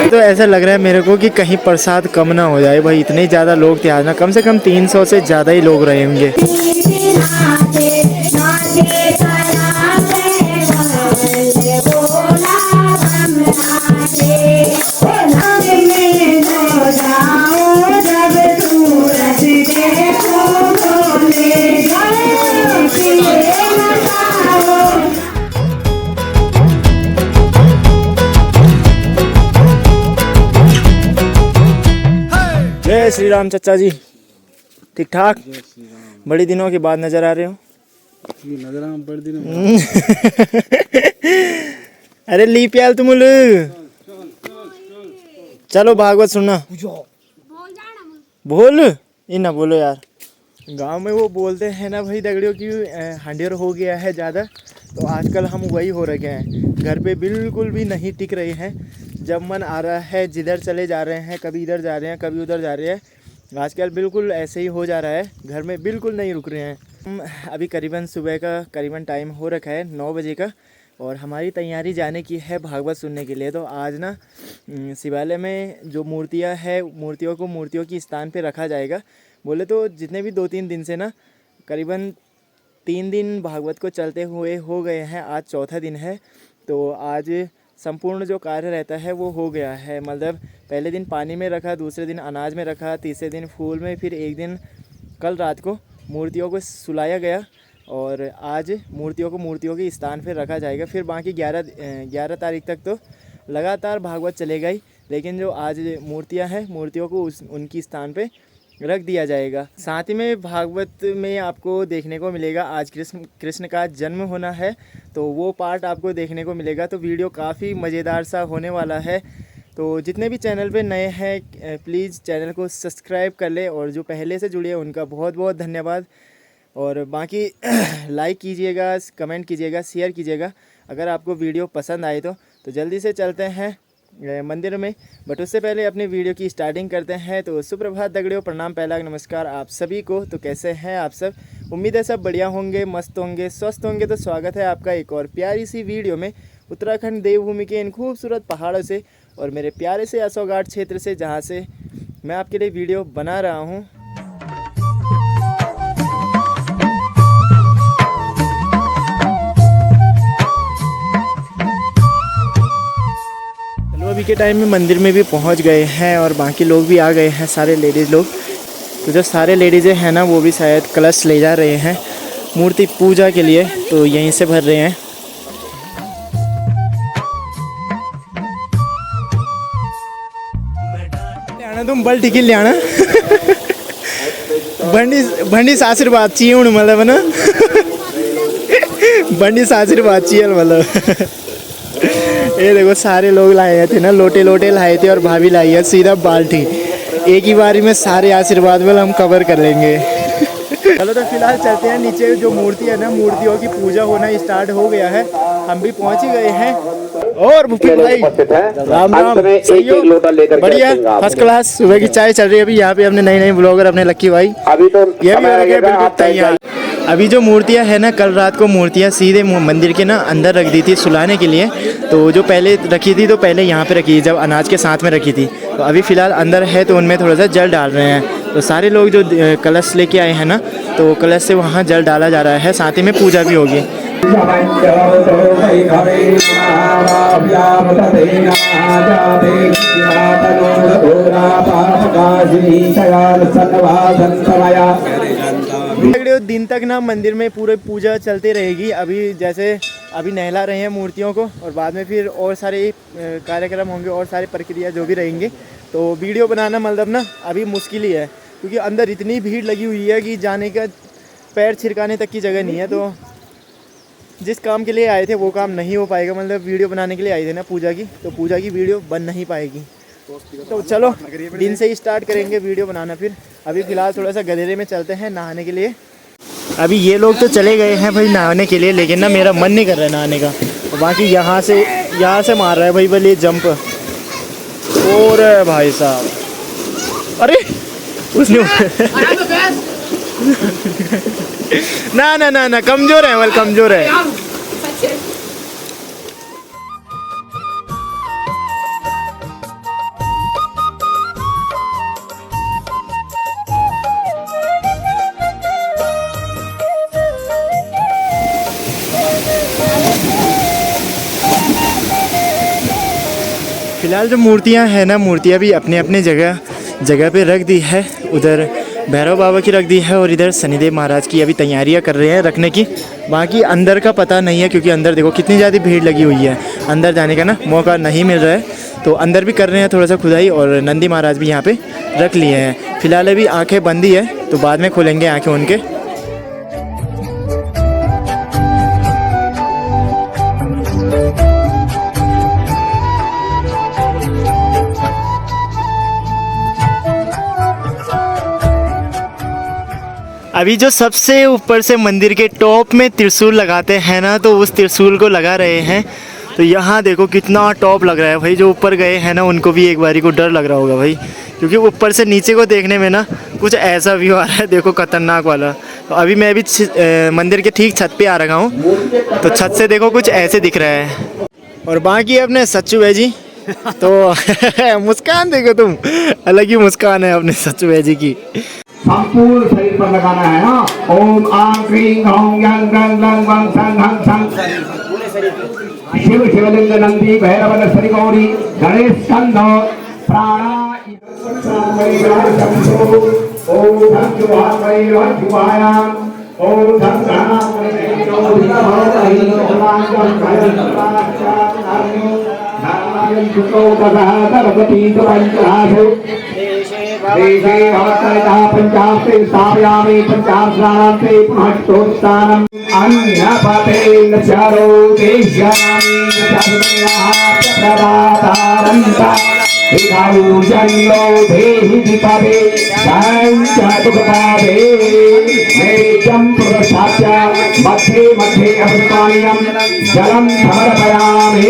तो ऐसा लग रहा है मेरे को कि कहीं प्रसाद कम ना हो जाए भाई, इतने ज़्यादा लोग थे आज ना, कम से कम 300 से ज़्यादा ही लोग रहे होंगे। जय श्री राम चाचा जी, ठीक ठाक? बड़ी दिनों के बाद नजर आ रहे हो। अरे ली प्याल तुम चलो भागवत सुनना। बोल ये ना बोलो यार, गांव में वो बोलते हैं ना भाई दगड़ियों की हंडियर हो गया है ज़्यादा, तो आजकल हम वही हो रखे हैं, घर पे बिल्कुल भी नहीं टिक रहे हैं। जब मन आ रहा है जिधर चले जा रहे हैं, कभी इधर जा रहे हैं कभी उधर जा रहे हैं। आजकल बिल्कुल ऐसे ही हो जा रहा है, घर में बिल्कुल नहीं रुक रहे हैं। हम अभी करीबन सुबह का करीबन टाइम हो रखा है 9 बजे का, और हमारी तैयारी जाने की है भागवत सुनने के लिए। तो आज ना शिवालय में जो मूर्तियाँ है, मूर्तियों को मूर्तियों की स्थान पे रखा जाएगा। बोले तो जितने भी 2-3 दिन से ना करीबन 3 दिन भागवत को चलते हुए हो गए हैं, आज चौथा दिन है। तो आज संपूर्ण जो कार्य रहता है वो हो गया है। मतलब पहले दिन पानी में रखा, दूसरे दिन अनाज में रखा, तीसरे दिन फूल में, फिर एक दिन कल रात को मूर्तियों को सुलाया गया, और आज मूर्तियों को मूर्तियों के स्थान पे रखा जाएगा। फिर बाकी 11 तारीख तक तो लगातार भागवत चलेगा ही, लेकिन जो आज मूर्तियां हैं मूर्तियों को उनकी स्थान पे रख दिया जाएगा। साथ ही में भागवत में आपको देखने को मिलेगा आज कृष्ण का जन्म होना है, तो वो पार्ट आपको देखने को मिलेगा। तो वीडियो काफ़ी मज़ेदार सा होने वाला है। तो जितने भी चैनल पे नए हैं प्लीज़ चैनल को सब्सक्राइब कर ले, और जो पहले से जुड़े हैं उनका बहुत बहुत धन्यवाद। और बाकी लाइक कीजिएगा, कमेंट कीजिएगा, शेयर कीजिएगा अगर आपको वीडियो पसंद आए तो जल्दी से चलते हैं मंदिर में। बट उससे पहले अपनी वीडियो की स्टार्टिंग करते हैं। तो सुप्रभात दगड़ियों, प्रणाम, पहला नमस्कार आप सभी को। तो कैसे हैं आप सब? उम्मीद है सब बढ़िया होंगे, मस्त होंगे, स्वस्थ होंगे। तो स्वागत है आपका एक और प्यारी सी वीडियो में उत्तराखंड देवभूमि के इन खूबसूरत पहाड़ों से और मेरे प्यारे से असोघाट क्षेत्र से, जहाँ से मैं आपके लिए वीडियो बना रहा हूँ। अभी के टाइम में मंदिर में भी पहुंच गए हैं, और बाकी लोग भी आ गए हैं, सारे लेडीज़ लोग। तो जो सारे लेडीज़ हैं ना वो भी शायद कलश ले जा रहे हैं मूर्ति पूजा के लिए, तो यहीं से भर रहे हैं। लियाना तुम बल टिकी लियाना बंडी आशीर्वाद चाहिए हूँ, मतलब ना बंडी आशीर्वाद चाहिए मतलब। ये देखो सारे लोग लाए थे ना, लोटे लाए थे, और भाभी लाई है सीधा बाल्टी। एक ही बारी में सारे आशीर्वाद में हम कवर कर लेंगे। चलो तो फिलहाल चलते हैं नीचे। जो मूर्ति है ना, मूर्तियों की पूजा होना स्टार्ट हो गया है, हम भी पहुंच ही गए हैं। और भूपी भाई राम राम, सही हो? बढ़िया, फर्स्ट क्लास। सुबह की चाय चल रही है अभी यहाँ पे। अपने नए ब्लॉगर अपने लक्की भाई अभी तो ये भी हो गया बिल्कुल तैयार। अभी जो मूर्तियाँ है ना, कल रात को मूर्तियाँ सीधे मंदिर के ना अंदर रख दी थी सुलाने के लिए। तो जो पहले रखी थी तो पहले यहाँ पे रखी थी, जब अनाज के साथ में रखी थी। तो अभी फ़िलहाल अंदर है, तो उनमें थोड़ा सा जल डाल रहे हैं। तो सारे लोग जो कलश लेके आए हैं ना, तो कलश से वहाँ जल डाला जा रहा है, साथ ही में पूजा भी होगी। दिन तक ना मंदिर में पूरे पूजा चलती रहेगी। अभी नहला रहे हैं मूर्तियों को, और बाद में फिर और सारे कार्यक्रम होंगे और सारी प्रक्रिया जो भी रहेंगे। तो वीडियो बनाना मतलब ना अभी मुश्किल ही है, क्योंकि अंदर इतनी भीड़ लगी हुई है कि जाने का पैर छिड़काने तक की जगह नहीं है। तो जिस काम के लिए आए थे वो काम नहीं हो पाएगा। मतलब वीडियो बनाने के लिए आए थे ना पूजा की, तो पूजा की वीडियो बन नहीं पाएगी। तो चलो दिन से ही स्टार्ट करेंगे वीडियो बनाना। फिर अभी फ़िलहाल थोड़ा सा गधेरे में चलते हैं नहाने के लिए। अभी ये लोग तो चले गए हैं भाई नहाने के लिए, लेकिन ना मेरा मन नहीं कर रहा है नहाने का। और बाकी यहाँ से मार रहा है भाई बोले जंप। और भाई साहब, अरे उसने ना ना ना ना कमजोर है, कमजोर है। फिलहाल जो मूर्तियां हैं ना, मूर्तियां भी अपने अपने जगह पे रख दी है। उधर भैरव बाबा की रख दी है और इधर शनिदेव महाराज की अभी तैयारियां कर रहे हैं रखने की। बाकी अंदर का पता नहीं है, क्योंकि अंदर देखो कितनी ज़्यादा भीड़ लगी हुई है। अंदर जाने का ना मौका नहीं मिल रहा है, तो अंदर भी कर रहे हैं थोड़ा सा खुदाई। और नंदी महाराज भी यहाँ पे रख लिए हैं। फिलहाल अभी आँखें बंद ही है, तो बाद में खोलेंगे आँखें उनके। अभी जो सबसे ऊपर से मंदिर के टॉप में त्रिशूल लगाते हैं ना, तो उस त्रिशूल को लगा रहे हैं। तो यहाँ देखो कितना टॉप लग रहा है भाई। जो ऊपर गए हैं ना उनको भी एक बारी को डर लग रहा होगा भाई, क्योंकि ऊपर से नीचे को देखने में ना कुछ ऐसा व्यू आ रहा है, देखो खतरनाक वाला। तो अभी मैं भी मंदिर के ठीक छत पे आ रखा हूँ, तो छत से देखो कुछ ऐसे दिख रहा है। और बाकी अपने सच्चू भाई जी तो मुस्कान देखो तुम, अलग ही मुस्कान है अपने सच्चू भाई जी की। संपूर्ण शरीर पर लगाना है। हाँ, ओम आं क्रीं ह्रौं यं ग्रं ग्लं वं सं हं सं। शिव शिवलिंग नंदी भैरव नरसरी गौरी गणेश स्कंद प्राणा ओम धं जुवायाम ओम धं देशे भवत्तरितः पंचास्ते स्थापयामि पंचास्नानान्ते पुनः स्तोत्रस्थानम् अन्यपते नचारो देश्यामि नचारुमयाः प्रदातारन्ता विधायुजन्नो देहि विपवे संचतुकपावे नैवेद्यं प्रदर्शाच्य मध्ये मध्ये अमृतपानीयं जलं समर्पयामि।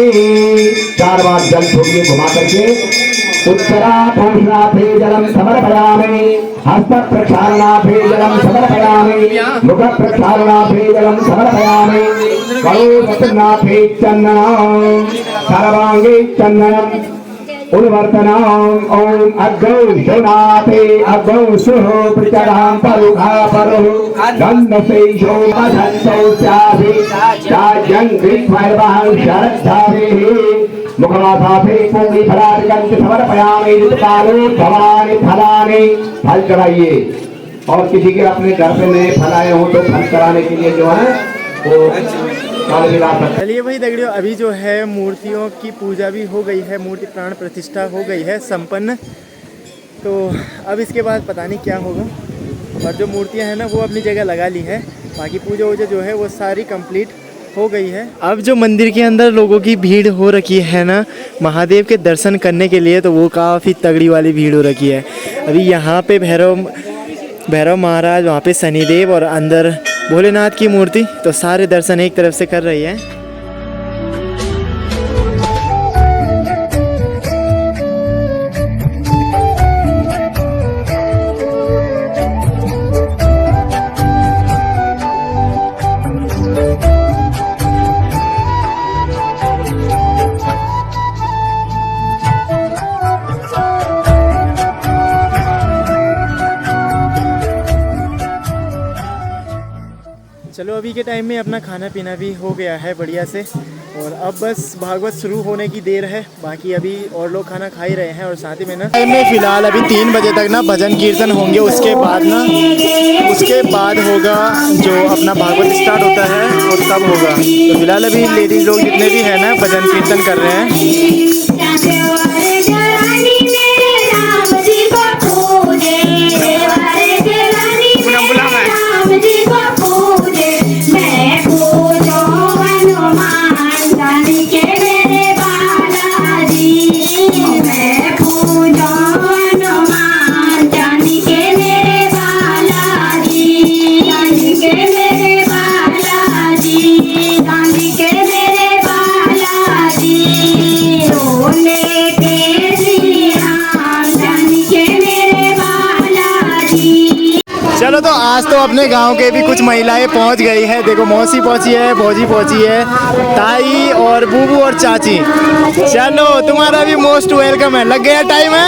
4 बार जल छोड़िए घुमा करके। उत्तराभूषणाभे जलं समर्पयामि, हस्त प्रक्षालनाभे जलं समर्पयामि, मुख प्रक्षालनाभे जलं समर्पयामि, करोदनाभे चन्दनं सर्वांगे चन्दनं उन्वर्तनम्। ओम अग्गौ शोनाते अग्गौ सुहो प्रचरां परुघा परुः गन्धसेशो मधन्तौ स्याभि चाजं कृत्वैर्वहं शरद्धाभिः मुखमासाभे पूर्णी फलादिकं समर्पयामि ऋतुकालो भवानि फलानि। फल चढ़ाइए, और किसी के अपने घर पे नए फल आए हो तो फल चढ़ाने के लिए जो है वो चलिए भाई दगड़ियों, अभी जो है मूर्तियों की पूजा भी हो गई है, मूर्ति प्राण प्रतिष्ठा हो गई है संपन्न। तो अब इसके बाद पता नहीं क्या होगा। और जो मूर्तियां हैं ना वो अपनी जगह लगा ली है, बाकी पूजा वूजा जो है वो सारी कंप्लीट हो गई है। अब जो मंदिर के अंदर लोगों की भीड़ हो रखी है ना महादेव के दर्शन करने के लिए, तो वो काफ़ी तगड़ी वाली भीड़ हो रखी है। अभी यहाँ पे भैरव महाराज, वहाँ पे शनिदेव और अंदर भोलेनाथ की मूर्ति, तो सारे दर्शन एक तरफ से कर रही है। चलो अभी के टाइम में अपना खाना पीना भी हो गया है बढ़िया से, और अब बस भागवत शुरू होने की देर है। बाकी अभी और लोग खाना खा ही रहे हैं, और साथ ही में ना फिलहाल अभी 3 बजे तक ना भजन कीर्तन होंगे। उसके बाद होगा जो अपना भागवत स्टार्ट होता है वो तब होगा। तो फिलहाल अभी लेडीज लोग जितने भी हैं ना भजन कीर्तन कर रहे हैं। के चलो तो आज तो अपने गांव के भी कुछ महिलाएं पहुंच गई है। देखो मौसी पहुंची है, भौजी पहुंची है, ताई और बूबू और चाची। चलो तुम्हारा भी मोस्ट वेलकम है। लग गया टाइम है।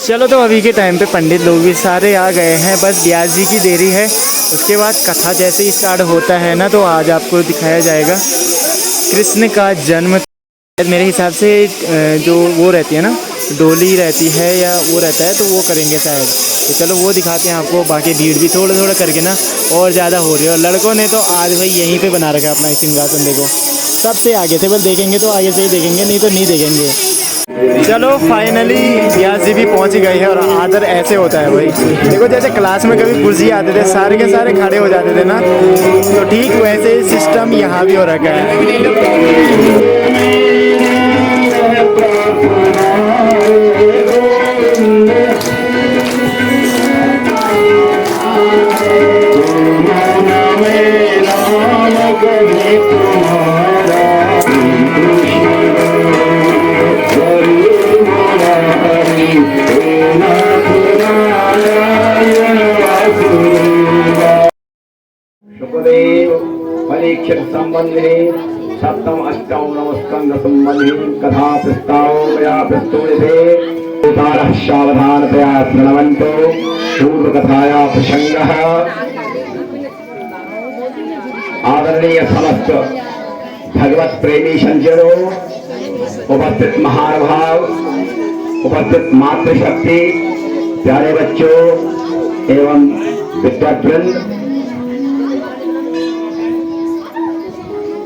चलो तो अभी के टाइम पे पंडित लोग भी सारे आ गए हैं, बस ब्यास जी की देरी है। उसके बाद कथा जैसे ही स्टार्ट होता है ना, तो आज आपको दिखाया जाएगा कृष्ण का जन्म। मेरे हिसाब से जो वो रहती है ना, डोली रहती है या वो रहता है, तो वो करेंगे शायद। तो चलो वो दिखाते हैं आपको। बाकी भीड़ भी थोड़ा थोड़ा करके ना और ज़्यादा हो रही है। और लड़कों ने तो आज भाई यहीं पे बना रखा है अपना सिंहासन। देखो सबसे आगे थे, बस देखेंगे तो आगे से ही देखेंगे, नहीं तो नहीं देखेंगे। चलो फाइनली ब्यास जी भी पहुंच गए हैं। और आदर ऐसे होता है भाई, देखो जैसे क्लास में कभी कुर्सी आते थे, सारे के सारे खड़े हो जाते थे ना, तो ठीक वैसे ही सिस्टम यहाँ भी हो रखा है। परीक्षित संबंधी सप्तम अष्टम नवस्कंद संबंधी कथा प्रस्ताव मया प्रस्तुयते। उतारः सावधानतया शृण्वन्तु पूर्व कथाया प्रसंगः। आदरणीय समस्त भगवत प्रेमी संजनों, उपस्थित महानुभाव, उपस्थित मातृशक्ति, प्यारे बच्चों एवं विद्वद्वृंद,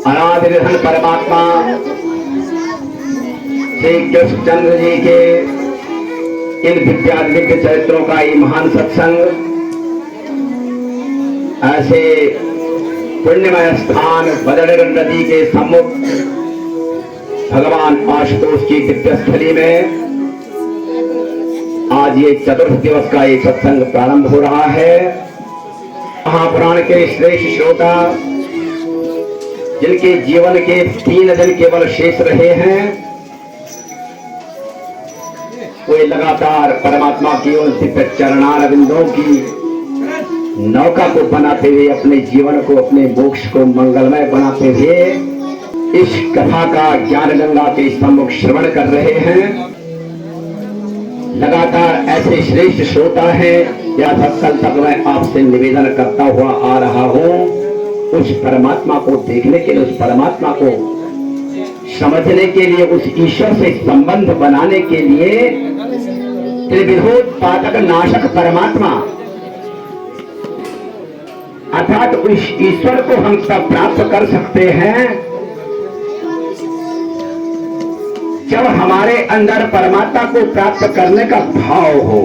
अनादिनिधन परमात्मा श्री कृष्णचंद्र जी के इन दिव्य चरित्रों का ये महान सत्संग ऐसे पुण्यमय स्थान बदर नदी के सम्मुख भगवान आशुतोष की दिव्य स्थली में आज ये चतुर्थ दिवस का ये सत्संग प्रारंभ हो रहा है। महापुराण के श्रेष्ठ श्रोता जिनके जीवन के 3 दिन केवल शेष रहे हैं, वे लगातार परमात्मा की उन दिव्य चरणारविंदों की नौका को बनाते हुए अपने जीवन को, अपने मोक्ष को मंगलमय बनाते हुए इस कथा का ज्ञान गंगा के सम्मुख श्रवण कर रहे हैं। लगातार ऐसे श्रेष्ठ श्रोता हैं, या सत्संग तक मैं आपसे निवेदन करता हुआ आ रहा हूं, उस परमात्मा को देखने के लिए, उस परमात्मा को समझने के लिए, उस ईश्वर से संबंध बनाने के लिए त्रिविधोत्पादक नाशक परमात्मा अर्थात उस ईश्वर को हम तब प्राप्त कर सकते हैं जब हमारे अंदर परमात्मा को प्राप्त करने का भाव हो।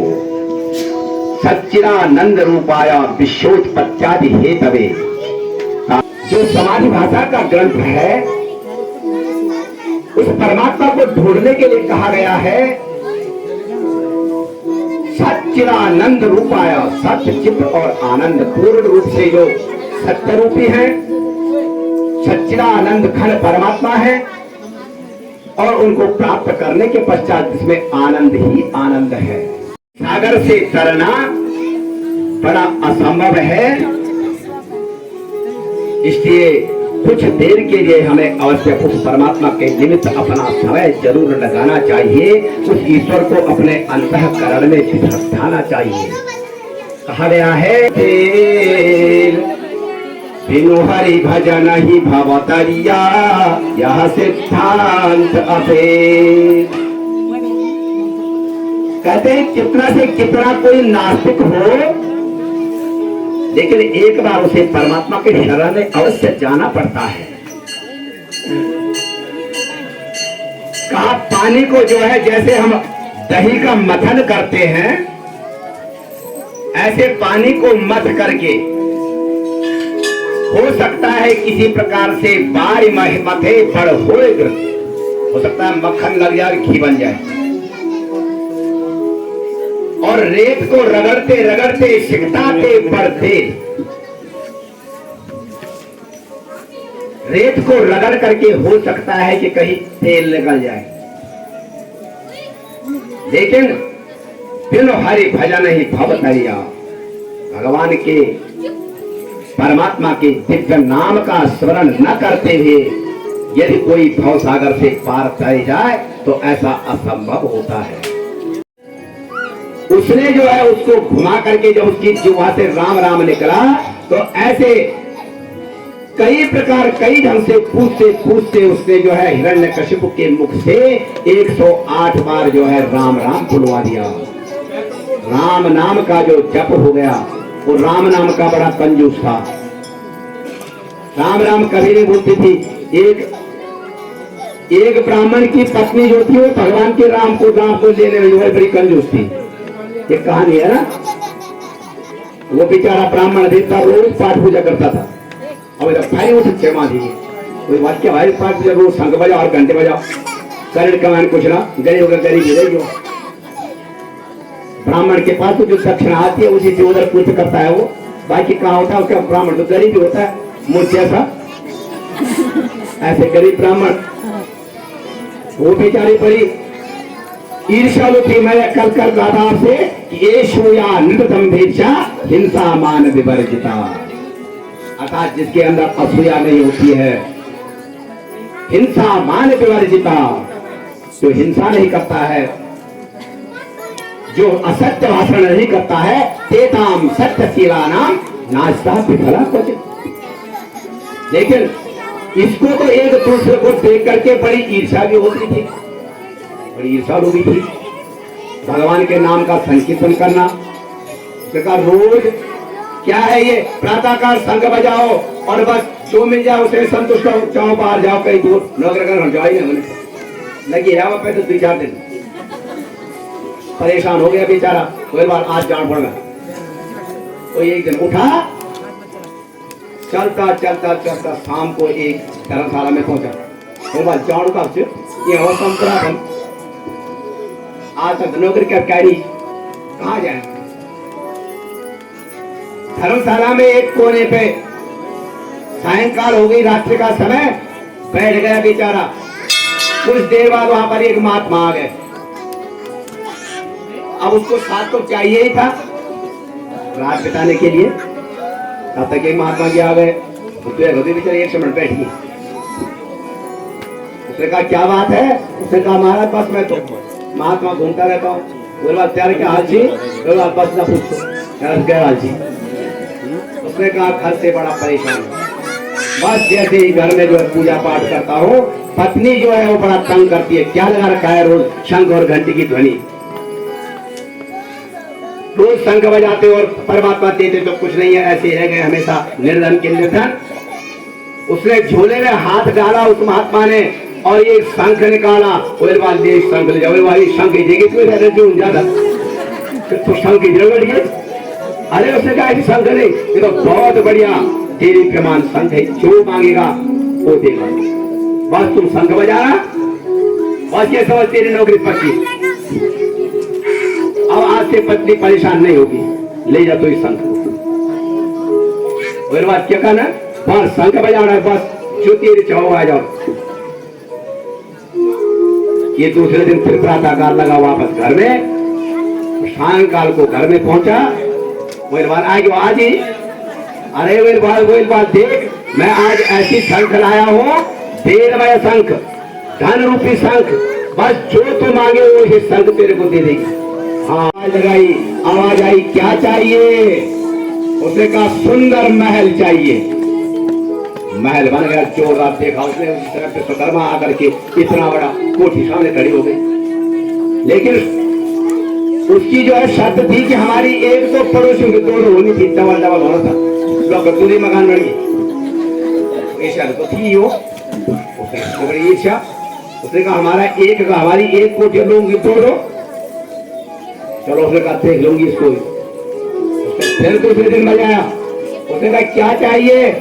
सच्चिदानंद रूपाया विश्वोत्पत्त्यादि हेतवे, जो समाधि भाषा का ग्रंथ है, उस परमात्मा को ढूंढने के लिए कहा गया है सच्चिदानंद रूपाया, सत्य चित्त और आनंद पूर्ण रूप से जो सत्य रूपी है, सच्चिदानंद घन परमात्मा है, और उनको प्राप्त करने के पश्चात इसमें आनंद ही आनंद है। सागर से तरना बड़ा असंभव है, इसलिए कुछ देर के लिए हमें अवश्य उस परमात्मा के निमित्त अपना समय जरूर लगाना चाहिए, उस ईश्वर को अपने अंतःकरण में बिठाना चाहिए। कहा गया है बिनु हरि भजन ही भवतरिया, यह सिद्धांत अभेद। कहते हैं कितना से कितना कोई नास्तिक हो, लेकिन एक बार उसे परमात्मा के शरण में अवश्य जाना पड़ता है। कहा पानी को जो है जैसे हम दही का मथन करते हैं, ऐसे पानी को मथ करके हो सकता है किसी प्रकार से बारी मथे बड़ हो सकता है मक्खन लग जाए, घी बन जाए, और रेत को रगड़ते रगड़ते सिकताते बढ़ते, रेत को रगड़ करके हो सकता है कि कहीं तेल निकल जाए, लेकिन बिनु हरि भजन ही भवतरिया, भगवान के परमात्मा के दिव्य नाम का स्मरण न करते हुए यदि कोई भव सागर से पार कर जाए तो ऐसा असंभव होता है। उसने जो है उसको घुमा करके जब उसकी जुबान से राम राम निकला, तो ऐसे कई प्रकार कई ढंग से पूछते उसने जो है हिरण्यकशिपु के मुख से 108 बार जो है राम राम बुलवा दिया। राम नाम का जो जप हो गया, वो राम नाम का बड़ा कंजूस था। राम राम कभी नहीं बोलती थी। एक ब्राह्मण की पत्नी जो थी वो भगवान के राम को लेने में जो है बड़ी कंजूस थी। एक कहानी है ना, वो बेचारा ब्राह्मण देवता रोज पाठ पूजा करता था। अब भाई उठ क्षमा दीजिए, कोई वाक्य भाई पाठ पूजा रोज शंख बजाओ और घंटे बजाओ, करण कमान कुछ ना, गरीब का गरीब मिलेगी। ब्राह्मण के पास तो जो दक्षिणा आती है उसी से उधर पूर्ति करता है वो, बाकी कहाँ होता है उसका ब्राह्मण तो गरीब ही होता है, मुझ जैसा ऐसे गरीब ब्राह्मण। वो बेचारी बड़ी ईर्ष्यालु थी। मैं कल कहा था आपसे ये शोया नृतम भेक्षा हिंसा मान विवर्जिता, अर्थात जिसके अंदर असूया नहीं होती है, हिंसा मान विवर्जिता, जो हिंसा नहीं करता है, जो असत्य भाषण नहीं करता है, तेताम सत्यशीला नाम नाचता विफला क्वचित। लेकिन इसको तो एक दूसरे को देख करके बड़ी ईर्ष्या भी होती थी, बड़ी ईर्ष्या होती थी। भगवान के नाम का संकीर्तन करना, रोज क्या है ये, प्रातःकाल शंख बजाओ और बस जो मिल जाए उसे संतुष्ट हो, चाहो बाहर जाओ कहीं दूर, नौकर कर जाओ ही नहीं लगी है वहां पे तो 2-4 दिन परेशान हो गया बेचारा। कोई बार आज जान पड़ गया, कोई एक दिन उठा, चलता चलता चलता शाम को एक धर्मशाला में पहुंचा। कोई बार जान का ये हो संतरा आज तक नौकरी कर कैरी कहाँ जाए? धर्मशाला में एक कोने पे सायंकाल हो गई, रात्रि का समय, बैठ गया बेचारा। कुछ देर बाद वहां पर एक महात्मा आ गए। अब उसको साथ तो चाहिए ही था रात बिताने के लिए। तब तक एक महात्मा जी आ गए। उसने बेचारे एक मिनट बैठिए। उसने कहा क्या बात है? उसने कहा महाराज बस मैं तो महात्मा घूमता रहता हूँ। बोले बात त्यार क्या हाल जी? बस ना पूछो क्या हाल जी। उसने कहा घर से बड़ा परेशान हूँ, बस जैसे ही घर में जो है पूजा पाठ करता हूँ, पत्नी जो है वो बड़ा तंग करती है। क्या लगा रखा है रोज? शंख और घंटी की ध्वनि। रोज शंख बजाते और परमात्मा देते तो कुछ नहीं है, ऐसे रह गए हमेशा निर्धन के निर्धन। उसने झोले में हाथ डाला उस महात्मा ने और ये शंख निकाला। शंख ले जाओ भाई, शंख देगी तो ज्यादा तो शंख की जरूरत। अरे उसने कहा शंख नहीं, ये तो बहुत बढ़िया तेरे प्रमाण शंख है, जो मांगेगा वो देगा। बस तुम शंख बजाना, बस ये समझ तेरी नौकरी पक्की। अब आज से पत्नी परेशान नहीं होगी, ले जा तो इस शंख को। बात क्या कहना? बस शंख बजाना है, बस जो तेरे चाहो आ जाओ। ये दूसरे दिन फिर प्रातःकाल लगा वापस घर में। सायंकाल को घर में पहुंचा। आज ही अरे वो बात देख, मैं आज ऐसी शंख लाया हूँ, देवमय शंख, धन रूपी शंख। बस जो तू मांगे वो ये शंख तेरे को दे देगी। हाँ लगाई, आवाज आई, क्या चाहिए? उसने कहा सुंदर महल चाहिए। महल बन गया, जोरदार देखा उसने। उस तरफ से सुधर्मा आकर के इतना बड़ा कोठी सामने खड़ी हो गई। लेकिन उसकी जो है शर्त थी कि हमारी एक तो पड़ोसियों की दोनों होनी थी, डबल डबल होना था। दूसरी मकान बनी ईर्ष्या तो थी हो, बड़ी ईर्ष्या। उसने कहा हमारी एक कोठी लूंगी, दो चलो। उसने कहा देख लूंगी इसको। फिर दूसरे दिन बजाया। उसने कहा क्या चाहिए?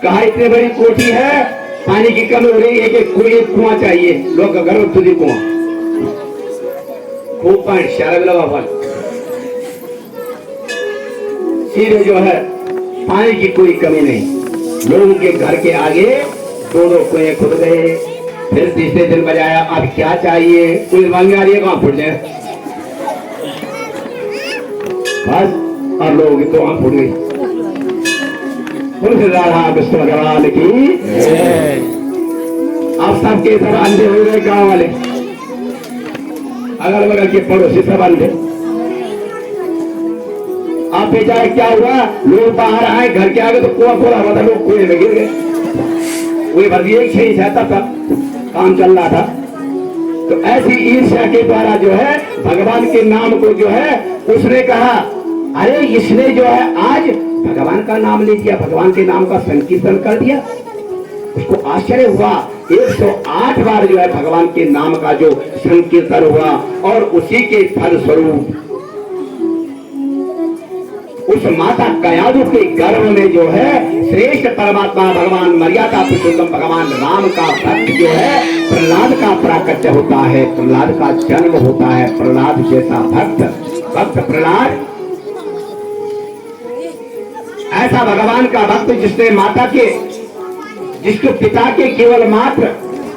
कहा इतनी बड़ी कोठी है, पानी की कमी हो रही है, एक कुआं चाहिए। लोग घर में खुद ही कुआं, खूब पानी शराब लगा पानी। सीधे जो है पानी की कोई कमी नहीं। लोगों के घर के आगे दोनों कुएं खुद गए। फिर तीसरे दिन बजाया, अब क्या चाहिए? कोई मांगने आ रही है, कहां फुट जाए बस। और लोगों की तो वहां फुट गई। राधा कृष्ण भगवान की। अब सबके सब अंधे हो गए, गांव वाले, अगल बगल के पड़ोसी सब अंधे। आप बेचारे क्या हुआ? लोग बाहर आए, घर के आगे तो कुआं खोला हुआ था, लोग कुएं में गिर गए। वही भर दिए, छह सहता था, काम चल रहा था। तो ऐसी ईर्ष्या के द्वारा जो है भगवान के नाम को जो है उसने कहा, अरे इसने जो है आज भगवान का नाम ले दिया, भगवान के नाम का संकीर्तन कर दिया। उसको आश्चर्य हुआ। 108 बार जो है भगवान के नाम का जो संकीर्तन हुआ और उसी के फल स्वरूप उस माता कयादु के गर्भ में जो है श्रेष्ठ परमात्मा भगवान मर्यादा पुरुषोत्तम भगवान राम का भक्त जो है प्रहलाद का प्राकट्य होता है, प्रहलाद का जन्म होता है। प्रहलाद जैसा भक्त प्रहलाद, ऐसा भगवान का भक्त जिसके पिता के केवल मात्र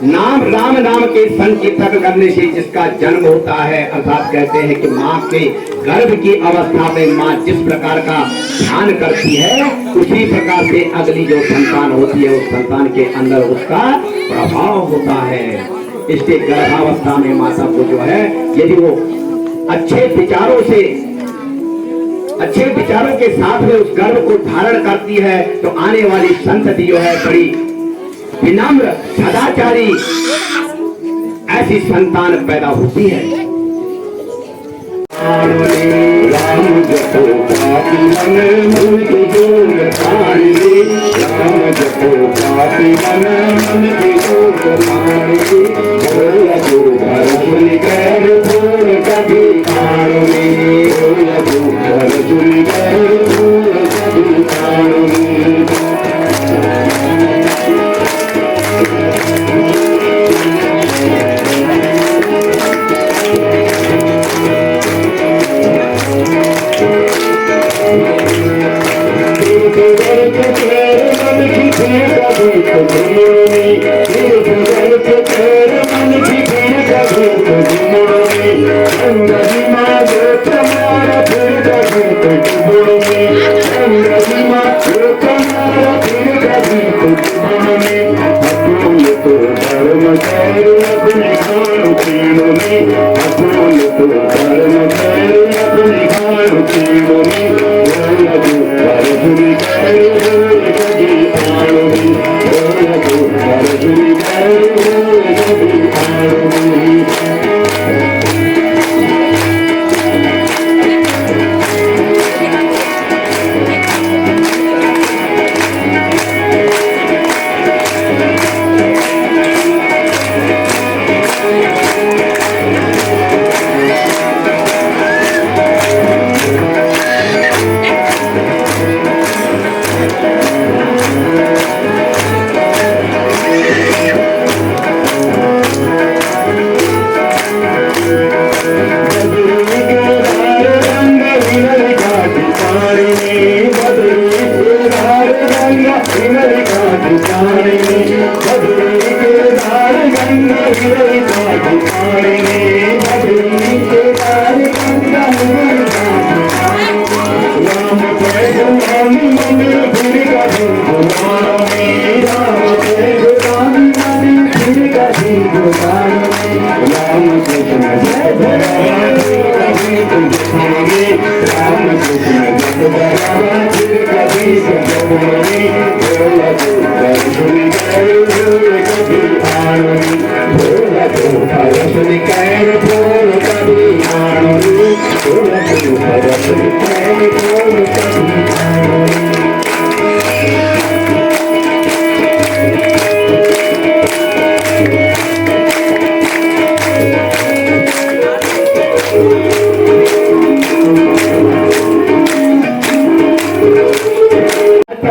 नाम राम नाम के संकीर्तन करने से जिसका जन्म होता है। अर्थात कहते हैं कि माँ के गर्भ की अवस्था में माँ जिस प्रकार का ध्यान करती है, उसी प्रकार से अगली जो संतान होती है उस संतान के अंदर उसका प्रभाव होता है। इसके गर्भावस्था में माता को जो है यदि वो अच्छे विचारों के साथ में उस गर्भ को धारण करती है तो आने वाली संतति जो है बड़ी विनम्र सदाचारी ऐसी संतान पैदा होती है।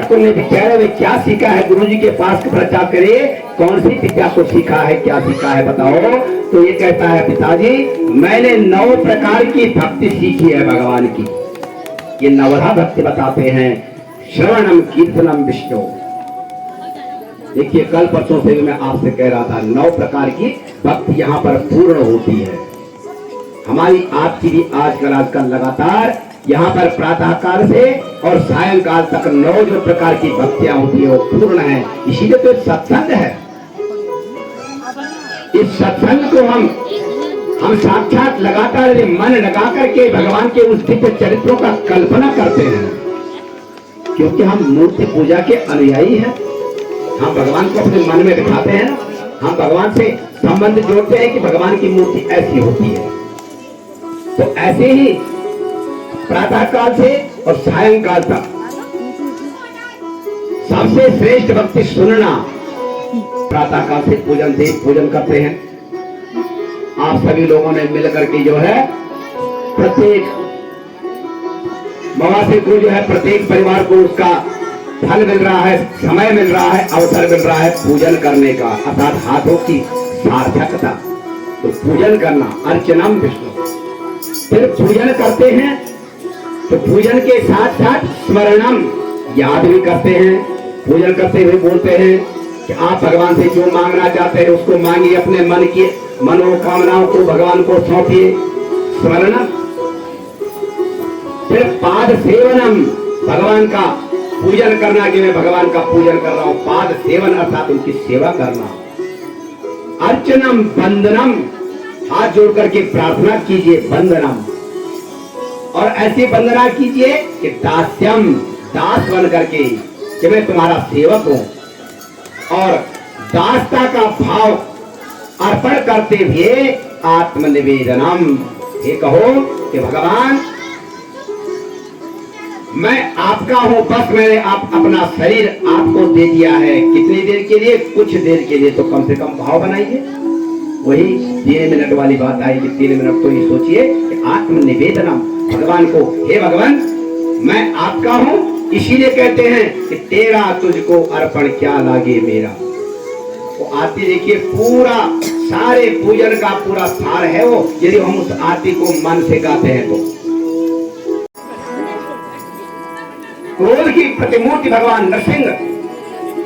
तुमने विद्यालय में क्या सीखा है? गुरुजी के पास प्रचार करे, कौन सी विद्या को सीखा है, क्या सीखा है बताओ। तो ये कहता है पिताजी मैंने 9 प्रकार की भक्ति सीखी है भगवान की। ये नवधा भक्ति बताते हैं, श्रवणम कीर्तनम विष्णु। देखिए कल परसों से मैं आपसे कह रहा था 9 प्रकार की भक्ति यहाँ पर पूर्ण होती है। हमारी आपकी भी आजकल लगातार यहाँ पर प्रातः काल से और सायंकाल तक 9 जो प्रकार की भक्तियां होती है वो पूर्ण है। इसीलिए तो सत्संग है। इस सत्संग को हम साक्षात लगातार मन लगा करके भगवान के उस दिव्य चरित्रों का कल्पना करते हैं, क्योंकि हम मूर्ति पूजा के अनुयायी हैं। हम भगवान को अपने मन में बिठाते हैं, हम भगवान से संबंध जोड़ते हैं कि भगवान की मूर्ति ऐसी होती है। तो ऐसे ही प्रातः काल से और सायंकाल तक सबसे श्रेष्ठ भक्ति सुनना। प्रातः काल से पूजन करते हैं। आप सभी लोगों ने मिलकर के जो है प्रत्येक मवासी को जो है प्रत्येक परिवार को उसका फल मिल रहा है, समय मिल रहा है, अवसर मिल रहा है पूजन करने का, अर्थात हाथों की सार्थकता। तो पूजन करना, अर्चनम विष्णु। फिर पूजन करते हैं तो पूजन के साथ साथ स्मरणम याद भी करते हैं। पूजन करते हुए बोलते हैं कि आप भगवान से जो मांगना चाहते हैं उसको मांगिए, अपने मन की मनोकामनाओं को भगवान को सौंपिए। स्मरणम। फिर पाद सेवनम, भगवान का पूजन करना कि मैं भगवान का पूजन कर रहा हूं। पाद सेवन अर्थात उनकी सेवा करना। अर्चनम वंदनम, हाथ जोड़ करके प्रार्थना कीजिए, वंदनम। और ऐसी वंदना कीजिए कि दास्यम, दास बन करके कि मैं तुम्हारा सेवक हूं। और दासता का भाव अर्पण करते हुए आत्मनिवेदनम, ये कहो कि भगवान मैं आपका हूं, बस मैंने आप अपना शरीर आपको दे दिया है। कितनी देर के लिए? कुछ देर के लिए। तो कम से कम भाव बनाइए। वही 3 मिनट वाली बात आई कि 3 मिनट तो ये सोचिए कि आत्मनिवेदनम, भगवान को हे भगवान मैं आपका हूं, इसीलिए कहते हैं कि तेरा तुझको अर्पण क्या लागे मेरा। वो आरती देखिए पूरा सारे पूजन का पूरा सार है वो, यदि हम उस आरती को मन से गाते हैं तो। क्रोध की प्रतिमूर्ति भगवान नरसिंह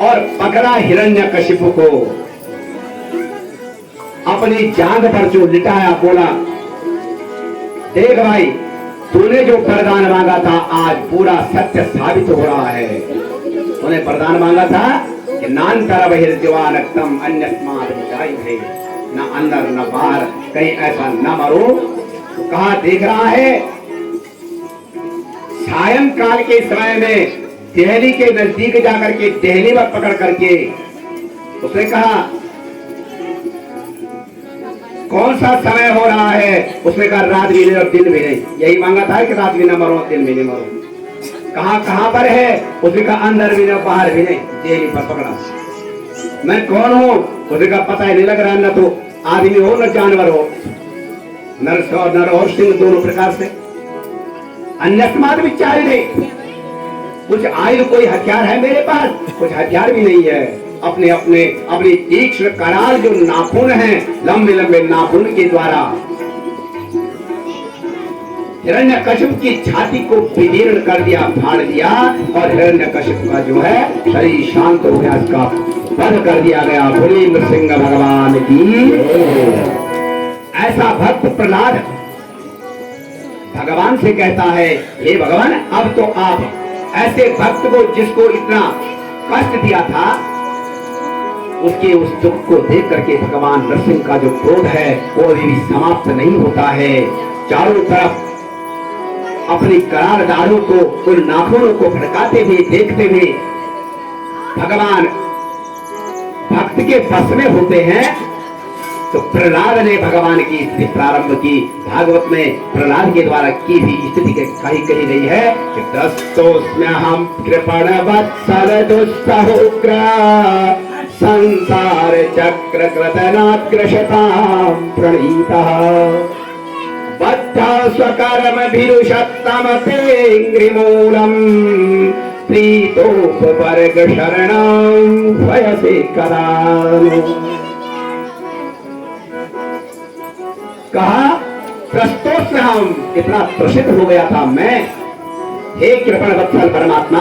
और पकड़ा हिरण्यकशिपु को, अपनी जांघ पर जो लिटाया, बोला देख भाई तूने जो वरदान मांगा था आज पूरा सत्य साबित हो रहा है। तूने वरदान मांगा था कि नान्तर बहिर्जीवानक्तम अन्यस्मात् विचारिते, न अंदर न बाहर कहीं ऐसा न मरो। तो कहा देख रहा है सायंकाल के समय में देहली के नजदीक जाकर के देहली में पकड़ करके उसने कहा कौन सा समय हो रहा है? उसने कहा रात भी नहीं और दिन भी नहीं। यही मांगा था कि रात भी ना मरो दिन भी नहीं मरो। कहां पर है? उसने कहा अंदर भी नहीं बाहर भी नहीं। जेल पर पकड़ा। मैं कौन हूँ? उसने कहा पता ही नहीं लग रहा, न तो आदमी हो न जानवर हो, नर और सिंह दोनों प्रकार से। अन्यस्मात् विचारिते, कुछ आयु कोई हथियार है मेरे पास? कुछ हथियार भी नहीं है। अपनी तीक्ष्ण कराल जो नाखून हैं, लंबे लंबे नाखून के द्वारा हिरण्यकशिपु की छाती को विदीर्ण कर दिया, फाड़ दिया और हिरण्यकशिपु का जो है शरीर शांत हो गया, इसका वध कर दिया गया। बोले नृसिंह भगवान की। ऐसा भक्त प्रहलाद भगवान से कहता है हे भगवान अब तो आप ऐसे भक्त को जिसको इतना कष्ट दिया था उसके उस दुख को देख करके भगवान नरसिंह का जो क्रोध है वो भी समाप्त नहीं होता है। चारों तरफ अपनी करार दाढ़ों को, उन नाखूनों को भड़काते हुए देखते हुए भगवान भक्त के बस में होते हैं। तो प्रहलाद ने भगवान की स्थिति प्रारंभ की। भागवत में प्रहलाद के द्वारा की भी स्थिति कही गई है कि दस्तोस्म्यहं कृपण वत्सल दुस्सहोग्र संसार चक्र कृतनाग्रशतां प्रणीतः बद्धा स्वकर्म भिरुषत्तम तेङ्घ्रिमूलम् प्रीतोपवर्ग शरणां वयसे कदा। कहा प्रस्तोष में हम इतना प्रसिद्ध हो गया था मैं, हे कृपण वत्सल परमात्मा,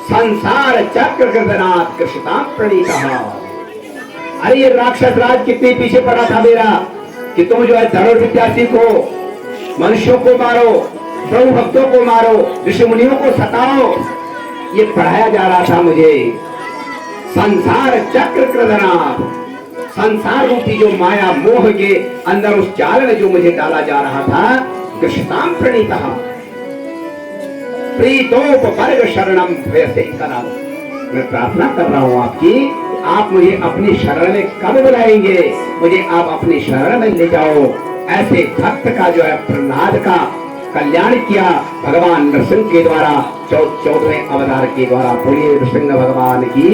संसार चक्र कृतनाथ कृष्णता प्रणीतः। अरे ये राक्षस राज कितने पीछे पड़ा था मेरा कि तुम जो है धनुर विद्या सीखो, मनुष्यों को मारो, प्रभु भक्तों को मारो, ऋषि मुनियों को सताओ, ये पढ़ाया जा रहा था मुझे। संसार चक्र कृतनाथ, संसार रूपी जो माया मोह के अंदर उस जाल में जो मुझे डाला जा रहा था, कृष्णतां प्रणीतः प्रीतोपवर्ग शरणम वैसे करा। मैं प्रार्थना कर रहा हूँ आपकी, आप मुझे अपनी शरण में कब बुलाएंगे, मुझे आप अपनी शरण में ले जाओ। ऐसे भक्त का जो है प्रहलाद का कल्याण किया भगवान नरसिंह के द्वारा, 14वें अवतार के द्वारा। बोलिए नरसिंह भगवान की।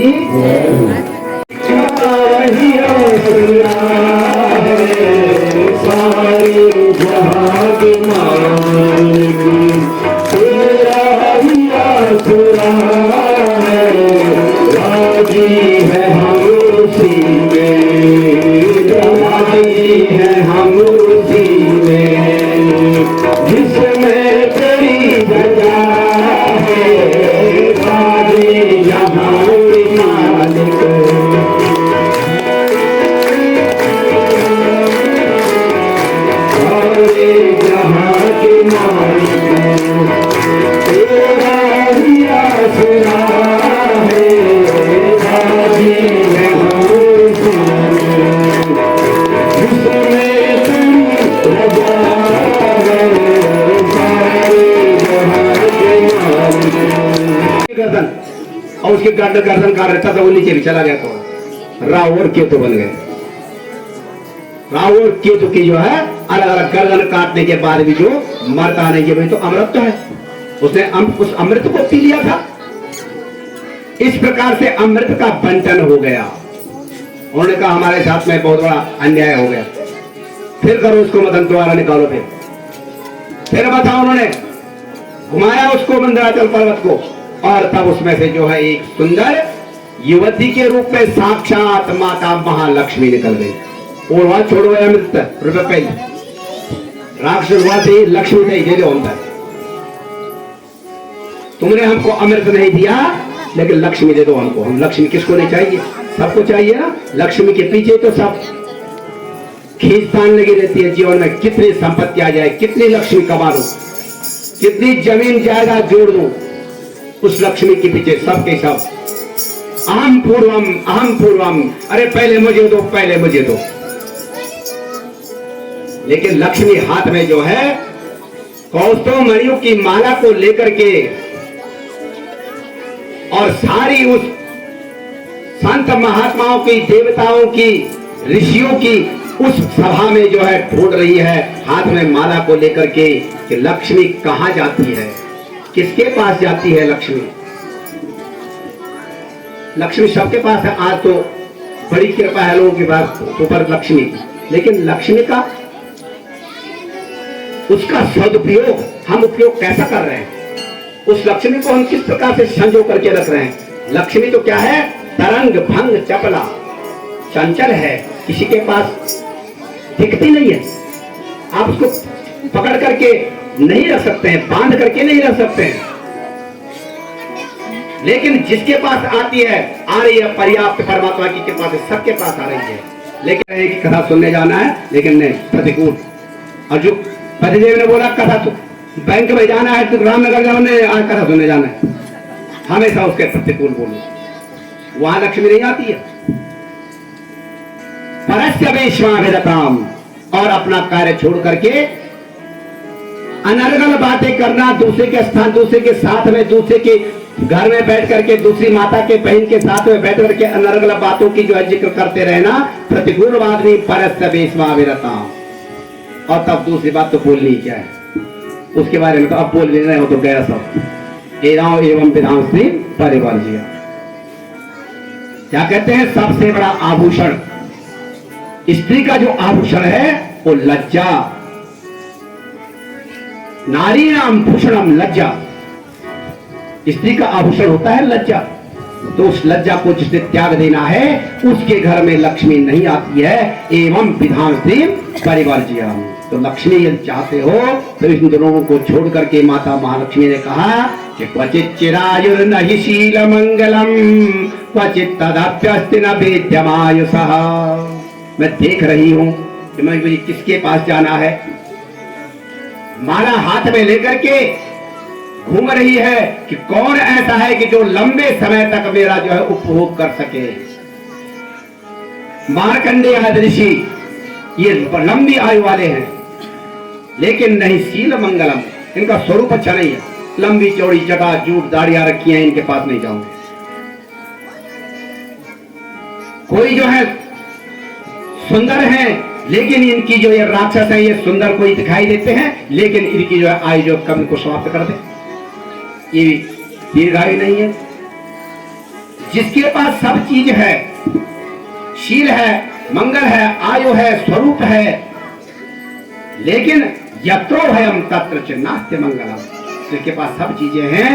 और उसके गर्दन काट रहता था, वो नीचे भी चला गया। तो राहु और केतु बन गए। राहु और केतु की जो है अलग अलग गर्दन काटने के बाद भी जो मरता नहीं, कि भाई तो अमृत तो है, उसने उस अमृत को पी लिया था। इस प्रकार से अमृत का बंटन हो गया। उन्होंने कहा हमारे साथ में बहुत बड़ा अन्याय हो गया, फिर करो उसको मदन द्वारा निकालो। फिर बताओ, उन्होंने घुमाया उसको मंदराचल पर्वत को, और तब उसमें से जो है एक सुंदर युवती के रूप में साक्षात माता महालक्ष्मी निकल गई। और वहां छोड़ो अमृत रुपये राक्षस हुआ थी, लक्ष्मी नहीं दे दो अंदर। तुमने हमको अमृत नहीं दिया, लेकिन लक्ष्मी दे दो हमको। हम लक्ष्मी किसको नहीं चाहिए, सबको चाहिए ना। लक्ष्मी के पीछे तो सब खींचतान लगी रहती है। जीवन में कितनी संपत्ति आ जाए, कितनी लक्ष्मी कमा लो, कितनी जमीन जायदाद जोड़ दो, उस लक्ष्मी के पीछे सब के सब अहम पूर्वम, अरे पहले मुझे दो, पहले मुझे दो। लेकिन लक्ष्मी हाथ में जो है कौस्तुभ मणियों की माला को लेकर के, और सारी उस संत महात्माओं की, देवताओं की, ऋषियों की उस सभा में जो है ढूंढ रही है हाथ में माला को लेकर के कि लक्ष्मी कहां जाती है, किसके पास जाती है लक्ष्मी। लक्ष्मी सबके पास है। आज तो बड़ी कृपा है लोगों के पास ऊपर लक्ष्मी की, लेकिन लक्ष्मी का उसका सदुपयोग हम उपयोग कैसा कर रहे हैं, उस लक्ष्मी को हम किस प्रकार से संजो करके रख रहे हैं। लक्ष्मी तो क्या है, तरंग भंग चपला, चंचल है, किसी के पास दिखती नहीं है। आप उसको पकड़ करके नहीं रख सकते हैं, बांध करके नहीं रख सकते हैं। लेकिन जिसके पास आती है, आ रही है, पर्याप्त परमात्मा की कृपा से सबके पास आ रही है। लेकिन एक कथा सुनने जाना है, लेकिन नहीं, प्रतिकूल। और जो पतिदेव ने बोला कथा बैंक में जाना है, तो रामनगर जाने आज कथा सुनने जाना है, हमेशा उसके प्रतिकूल बोलो। वहां लक्ष्मी नहीं आती है। परस्य वैश्वाभिरताम, और अपना कार्य छोड़ करके अनर्गल बातें करना, दूसरे के स्थान, दूसरे के साथ में, दूसरे के घर में बैठ करके, दूसरी माता के बहन के साथ में बैठ करके अनर्गल बातों की जो है जिक्र करते रहना, प्रतिकूल वादनी परस्य बेस्वाविरता। और तब दूसरी बात तो बोलनी क्या है, उसके बारे में तो अब बोल रहे हो तो गया सब। एवं विधान स्त्री परिवर्ज्य। क्या कहते हैं, सबसे बड़ा आभूषण स्त्री का जो आभूषण है वो लज्जा। नारी नाम भूषणम लज्जा। स्त्री का आभूषण होता है लज्जा। तो उस लज्जा को जिसने त्याग देना है उसके घर में लक्ष्मी नहीं आती है। एवं विधान स्त्री परिवर्ज्य। तो लक्ष्मी यदि चाहते हो तो इन दोनों को छोड़ करके माता महालक्ष्मी ने कहा कि क्वचित चिरायुर्नहि शील मंगलम क्वचित तदप्यस्ति न वेद्यमायुषः। मैं देख रही हूं कि मुझे किसके पास जाना है। माला हाथ में लेकर के घूम रही है कि कौन ऐसा है कि जो लंबे समय तक मेरा जो है उपभोग कर सके। मार्कंडेय ऋषि ये लंबी आयु वाले हैं, लेकिन नहीं शील मंगलम, इनका स्वरूप अच्छा नहीं है। लंबी चौड़ी जटा जूट दाढ़ियां रखी हैं, इनके पास नहीं जाऊंगे। कोई जो है सुंदर है, लेकिन इनकी जो ये राक्षस है, ये सुंदर कोई दिखाई देते हैं, लेकिन इनकी जो है आयु जो कम को समाप्त कर दे, ये दीर्घायु नहीं है। जिसके पास सब चीज है, शील है, मंगल है, आयु है, स्वरूप है, लेकिन यत्रो भयम तत्र च नास्ति मंगलम, जिसके पास सब चीजें हैं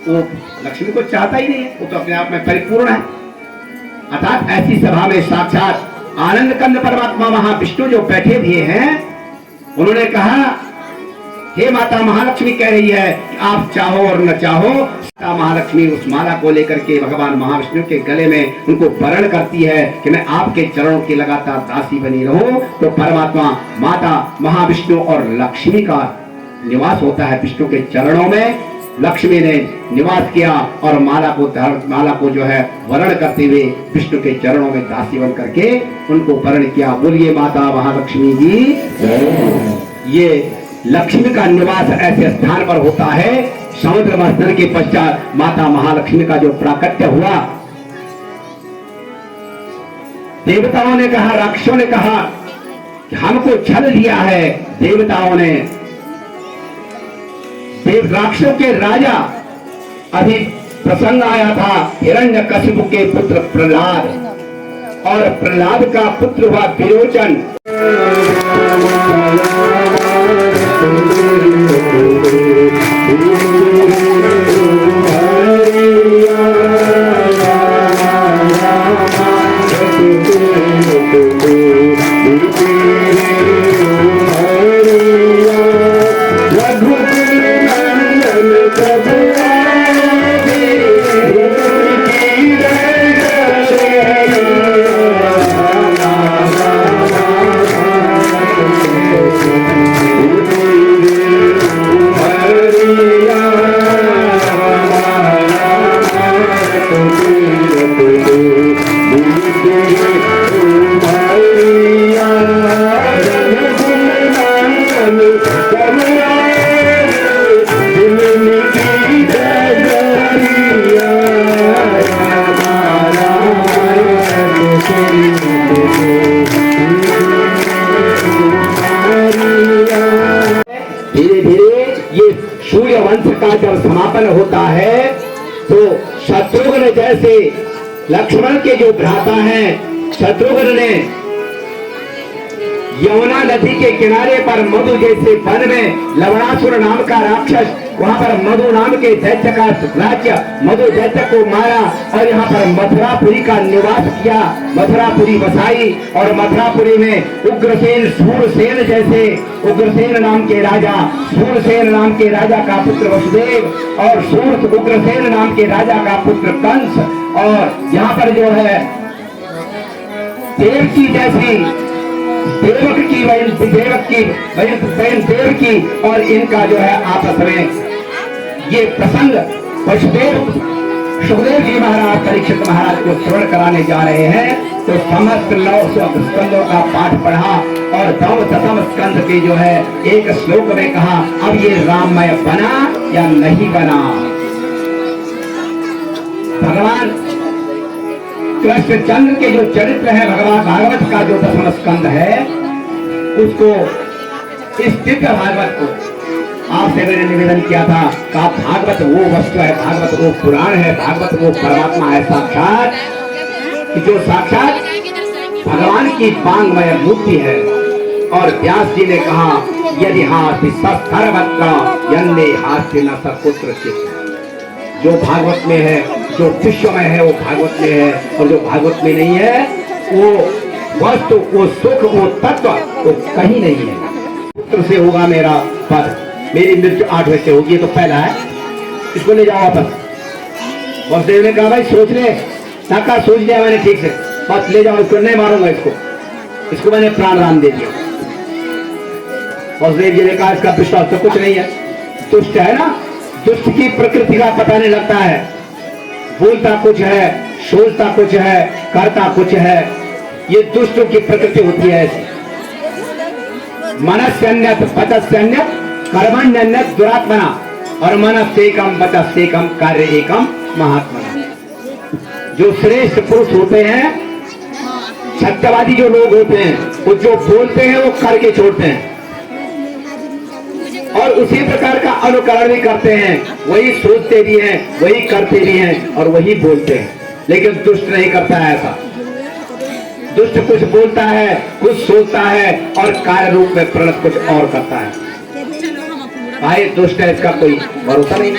वो लक्ष्मी को चाहता ही नहीं है, वो तो अपने आप में परिपूर्ण है। अर्थात ऐसी सभा में साक्षात आनंद कंद परमात्मा महाविष्णु जो बैठे हुए हैं, उन्होंने कहा हे माता महालक्ष्मी कह रही है कि आप चाहो और न चाहो। माता महालक्ष्मी उस माला को लेकर के भगवान महाविष्णु के गले में उनको वरण करती है कि मैं आपके चरणों की लगातार दासी बनी रहूं। तो परमात्मा माता महाविष्णु और लक्ष्मी का निवास होता है विष्णु के चरणों में। लक्ष्मी ने निवास किया और माला को जो है वरण करते हुए विष्णु के चरणों में दासी बन करके उनको वरण किया। बोलिए माता महालक्ष्मी जी। ये लक्ष्मी का निवास ऐसे स्थान पर होता है। समुद्र मंथन के पश्चात माता महालक्ष्मी का जो प्राकट्य हुआ, देवताओं ने कहा, राक्षसों ने कहा कि हमको छल लिया है। देवताओं ने, राक्षसों के राजा, अभी प्रसंग आया था हिरण्यकशिपु के पुत्र प्रहलाद, और प्रहलाद का पुत्र हुआ विरोचन। धीरे धीरे ये सूर्य वंश का जब समापन होता है तो शत्रुघ्न जैसे लक्ष्मण के जो भ्राता हैं, शत्रुघ्न ने यमुना नदी के किनारे पर मधु जैसे वन में लवणासुर नाम का राक्षस, वहां पर मधु नाम के दैत्य का राज्य, मधु दैत्य को मारा और यहाँ पर मथुरापुरी का निवास किया, मथुरापुरी बसाई। और मथुरापुरी में उग्रसेन सूरसेन जैसे, उग्रसेन नाम के राजा, सूरसेन नाम के राजा का पुत्र वसुदेव, और उग्रसेन नाम के राजा का पुत्र कंस, और यहाँ पर जो है देवकी जैसी, देवक की बहन देवकी, और इनका जो है आपस में ये प्रसंग वसुदेव सुखदेव जी महाराज परीक्षित महाराज को श्रवण कराने जा रहे हैं। तो समस्त 9 स्कंदों का पाठ पढ़ा और 9 स्कंद की जो है एक श्लोक में कहा अब ये राममय बना या नहीं बना। भगवान कृष्णचंद्र के जो चरित्र है भगवान भागवत का जो 10वां स्कंद है उसको इस दिव्य भागवत को आपसे मैंने निवेदन किया था कि भागवत वो वस्तु है, भागवत वो पुराण है, भागवत वो परमात्मा है साक्षात जो साक्षात भगवान की वांगमय मूर्ति है। और व्यास जी ने कहा यदि हाथी सर्वत्र यन्ने हाथी न सपुत्र चित्त। जो भागवत में है, जो विश्व में है वो भागवत में है, और जो भागवत में नहीं है वो वस्तु, वो सुख, वो तत्व वो कहीं नहीं है। पुत्र से होगा मेरा पद, मेरी मृत्यु 8 बजे से होगी, तो पहला है, इसको ले जाओ वापस। वसुदेव ने कहा भाई सोच ले, ताका सोच लिया मैंने ठीक से, बस ले जाओ इसको, नहीं मारूंगा इसको मैंने प्राण दान दे दिया। वसुदेव जी ने कहा इसका विश्वास तो कुछ नहीं है, दुष्ट है ना, दुष्ट की प्रकृति का पता नहीं लगता है, बोलता कुछ है, सोचता कुछ है, करता कुछ है, ये दुष्टों की प्रकृति होती है ऐसी। मनस्यन्यत वचस्यन्यत कर्मण्यन्यत दुरात्मना, और मनस्येकम वचस्येकम कार्य एकम महात्मना। जो श्रेष्ठ पुरुष होते हैं, सत्यवादी जो लोग होते हैं, वो जो बोलते हैं वो करके छोड़ते हैं और उसी प्रकार का अनुकरण भी करते हैं, वही सोचते भी हैं, वही करते भी हैं और वही बोलते हैं। लेकिन दुष्ट नहीं करता है ऐसा। दुष्ट कुछ बोलता है, कुछ सोचता है और कार्य रूप में परिणत कुछ और करता है। भाई दुष्ट है, इसका कोई भरोसा नहीं।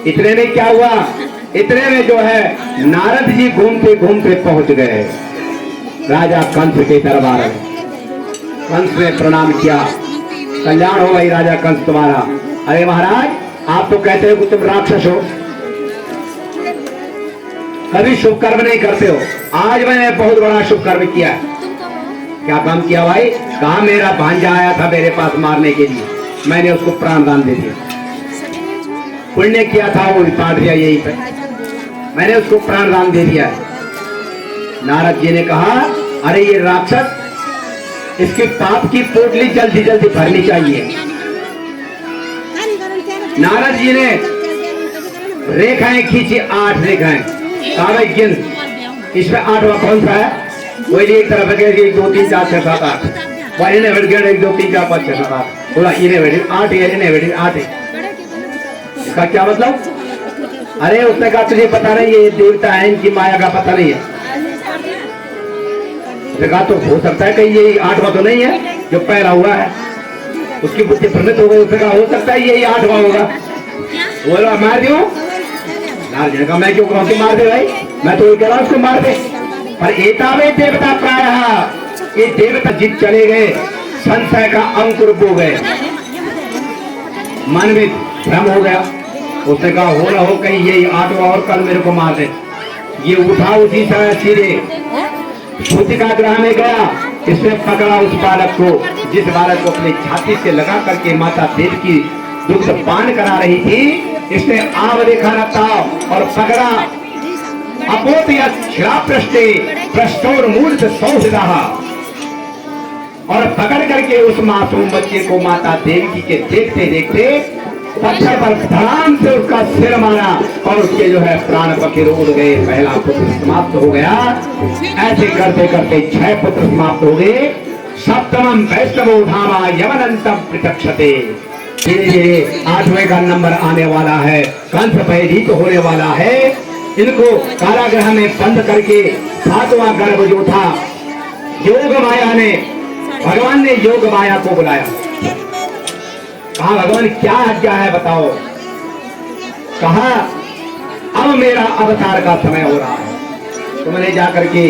इतने में क्या हुआ, इतने में जो है नारद जी घूमते घूमते पहुंच गए राजा कंस के दरबार में। कंस ने प्रणाम किया, कल्याण हो भाई राजा कंस तुम्हारा। अरे महाराज आप तो कहते हो कि तुम राक्षस हो, कभी शुभ कर्म नहीं करते हो, आज मैंने बहुत बड़ा शुभ कर्म किया है। क्या काम किया भाई? कहा मेरा भांजा आया था मेरे पास मारने के लिए, मैंने उसको प्राण दान दे दिया। पुण्य किया था वो पाट दिया यहीं पे, मैंने उसको प्राण दान दे दिया। नारद जी ने कहा अरे ये राक्षस, इसके पाप की पोटली जल्दी जल्दी भरनी चाहिए। नारद जी ने रेखाएं खींची, 8 रेखाएं। कहा भाई गिन, इसमें 8वां कौन सा है? वही एक तरफ है 1 2 3 4 6 7 8, वही ने बैठ गया 1 2 3 4 5 6 7 8, बोला इन्हें बैठे 8 है, इन्हें बैठे 8 है। इसका क्या मतलब? अरे उसने कहा तुझे पता नहीं ये देवता है, इनकी माया का पता नहीं है। उसने कहा तो हो सकता है कहीं ये 8वां तो नहीं है जो पहला हुआ है। उसकी बुद्धि भ्रमित हो गई, उसने कहा हो सकता है यही 8वां होगा। बोला मार दियो। नारद ने कहा मैं क्यों कहूँ कि मार दे भाई, मैं तो कह रहा हूँ उसको मार दे। पर एतावे देवता प्रायः, ये देवता जित चले गए, संशय का अंकुर बो गए, मन में भ्रम हो गया। उसने कहा हो ना हो कहीं यही 8वां और कल मेरे को मार दे। ये उठा उसी समय सीधे सूतिका ग्रह में गया, इसने पकड़ा उस बालक को, जिस बालक को अपनी छाती से लगा करके माता देव की दुग्ध पान करा रही थी। इसने आव देखा रखा और पकड़ा, अपोत या पृष्ठे प्रस्तोर मूर्त सौध रहा, और पकड़ करके उस मासूम बच्चे को माता देवकी के देखते देखते पत्थर पर धड़ाम से उसका सिर मारा और उसके जो है प्राण पखेरु उड़ गए। पहला पुत्र समाप्त हो गया। ऐसे करते करते 6 पुत्र समाप्त हो गए। सप्तमम वैष्णवो धामा यमनंतम पृथक्षते। धीरे धीरे 8वें का नंबर आने वाला है, कंस भयभीत होने वाला है। इनको कारागृह में बंद करके 7वां गर्भ जो था, योग माया ने, भगवान ने योग माया को बुलाया। कहा भगवान क्या आज्ञा है बताओ। कहा अब मेरा अवतार का समय हो रहा है। तो मैंने जाकर के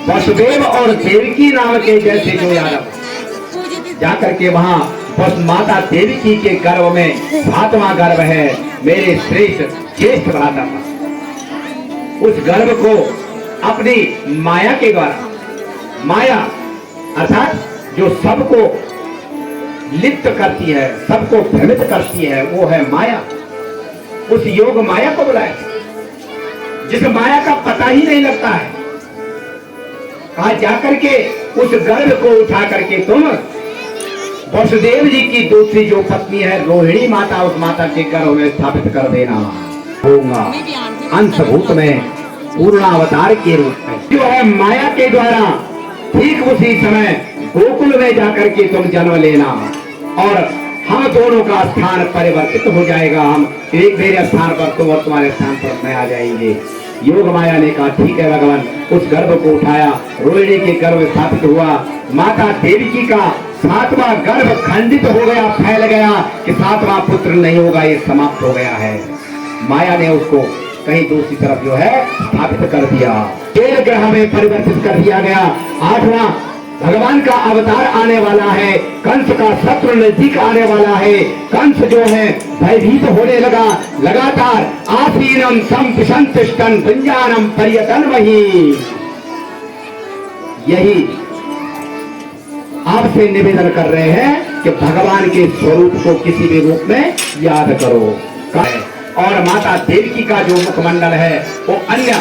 वसुदेव और देवकी नाम के जैसे जो यादव जाकर के वहां बस माता देवकी के गर्भ में 7वां गर्भ है, मेरे श्रेष्ठ ज्येष्ठ भ्राता का, उस गर्भ को अपनी माया के द्वारा, माया अर्थात जो सबको लिप्त करती है, सबको भ्रमित करती है, वो है माया। उस योग माया को बुलाया, जिस माया का पता ही नहीं लगता है। कहा जाकर के उस गर्भ को उठा करके तुम वसुदेव जी की दूसरी जो पत्नी है रोहिणी माता, उस माता के गर्भ में स्थापित कर देना। होगा अंशभूत में पूर्णावतार के रूप में जो है माया के द्वारा ठीक उसी समय गोकुल में जाकर के तुम जन्म लेना और हम दोनों का स्थान परिवर्तित हो जाएगा। हम एक मेरे स्थान पर तुम और तुम्हारे स्थान पर मैं आ जाएंगे। योग माया ने कहा ठीक है भगवान। उस गर्भ को उठाया, रोहिणी के गर्भ स्थापित हुआ। माता देवकी का 7वां गर्भ खंडित हो गया, फैल गया कि 7वां पुत्र नहीं होगा, ये समाप्त हो गया है। माया ने उसको कहीं दूसरी तरफ जो है स्थापित कर दिया, तेल ग्रह में परिवर्तित कर दिया गया। 8वां भगवान का अवतार आने वाला है, कंस का शत्रु नजदीक आने वाला है। कंस जो है भयभीत होने लगा, लगातार आसीनम संतिष्ठन् भुंजानम पर्यटन वही। यही आपसे निवेदन कर रहे हैं कि भगवान के स्वरूप को किसी भी रूप में याद करो। और माता देवकी का जो मुखमंडल है वो अन्य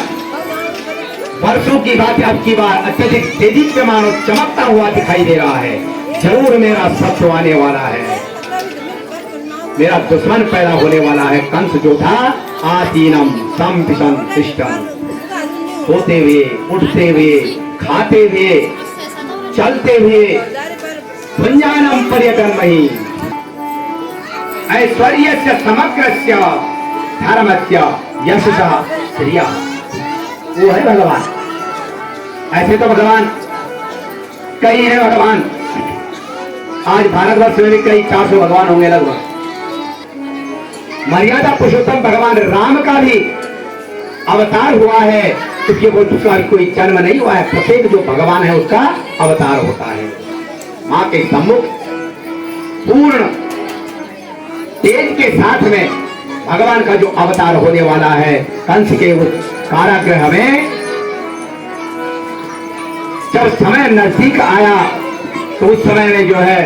वर्षों की बात अब की बार अत्यधिक तेजी से मानो चमकता हुआ दिखाई दे रहा है। जरूर मेरा शत्रु आने वाला है, मेरा दुश्मन पैदा होने वाला है। कंस जो था आसीनम संतिष्ठन्, सोते हुए, उठते हुए, खाते हुए, चलते हुए, भुंजानम पर्यटनमहि, ऐश्वर्यस्य समग्रस्य धर्मस्य यशसा श्रिया। वो है भगवान। ऐसे तो भगवान कई है भगवान। आज भारतवर्ष में भी कई 400 भगवान होंगे लगभग। मर्यादा पुरुषोत्तम भगवान राम का भी अवतार हुआ है, क्योंकि वो दूसरा कोई जन्म नहीं हुआ है। प्रत्येक जो भगवान है उसका अवतार होता है। माँ के सम्मुख पूर्ण तेज के साथ में भगवान का जो अवतार होने वाला है। कंस के उस कारागृह में जब समय नजदीक आया तो उस समय में जो है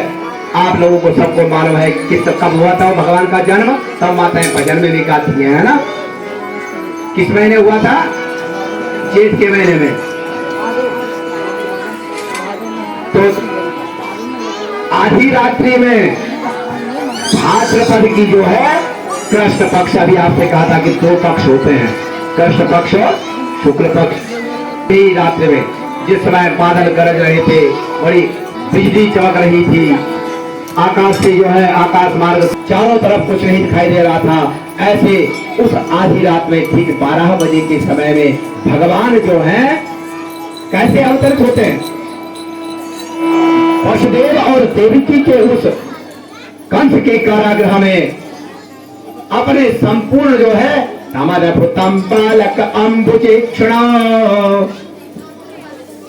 आप लोगों को सबको मालूम है कि कब हुआ था भगवान का जन्म। सब माताएं भजन में भी गाती हैं, है ना। किस महीने हुआ था? जेठ के महीने में। तो आधी रात्रि में भाद्रपद की जो है कृष्ण पक्ष, अभी आपसे कहा था कि 2 पक्ष होते हैं, कृष्ण पक्ष और शुक्ल पक्ष। यही रात्रि में जिस समय बादल गरज रहे थे, बड़ी बिजली चमक रही थी, आकाश से जो है आकाश मार्ग चारों तरफ कुछ नहीं दिखाई दे रहा था, ऐसे उस आधी रात में ठीक 12 बजे के समय में भगवान जो है कैसे अवतरित होते हैं। वसुदेव और देवकी के उस कंस के कारागृह में अपने संपूर्ण जो है नमरभुतम बालक अम्बुजेक्षण,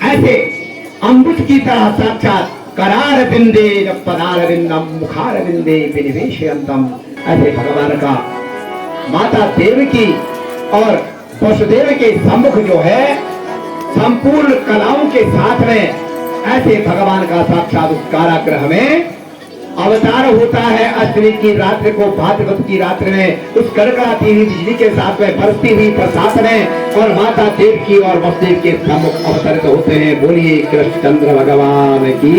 ऐसे अम्बुज की तरह साक्षात करार बिंदे पदार बिंदम मुखार बिंदे विनिवेशयन्तम, ऐसे भगवान का माता देवकी और वसुदेव के सम्मुख जो है संपूर्ण कलाओं के साथ में ऐसे भगवान का साक्षात उस कारागृह में अवतार होता है। अष्टमी की रात्रि को भाद्रपद की रात्रि में उस कड़कड़ाती हुई बिजली के साथ में बरसती हुई बरसात में और माता देवकी और वसुदेव के सम्मुख अवतरित होते हैं। बोलिए कृष्णचंद्र भगवान की।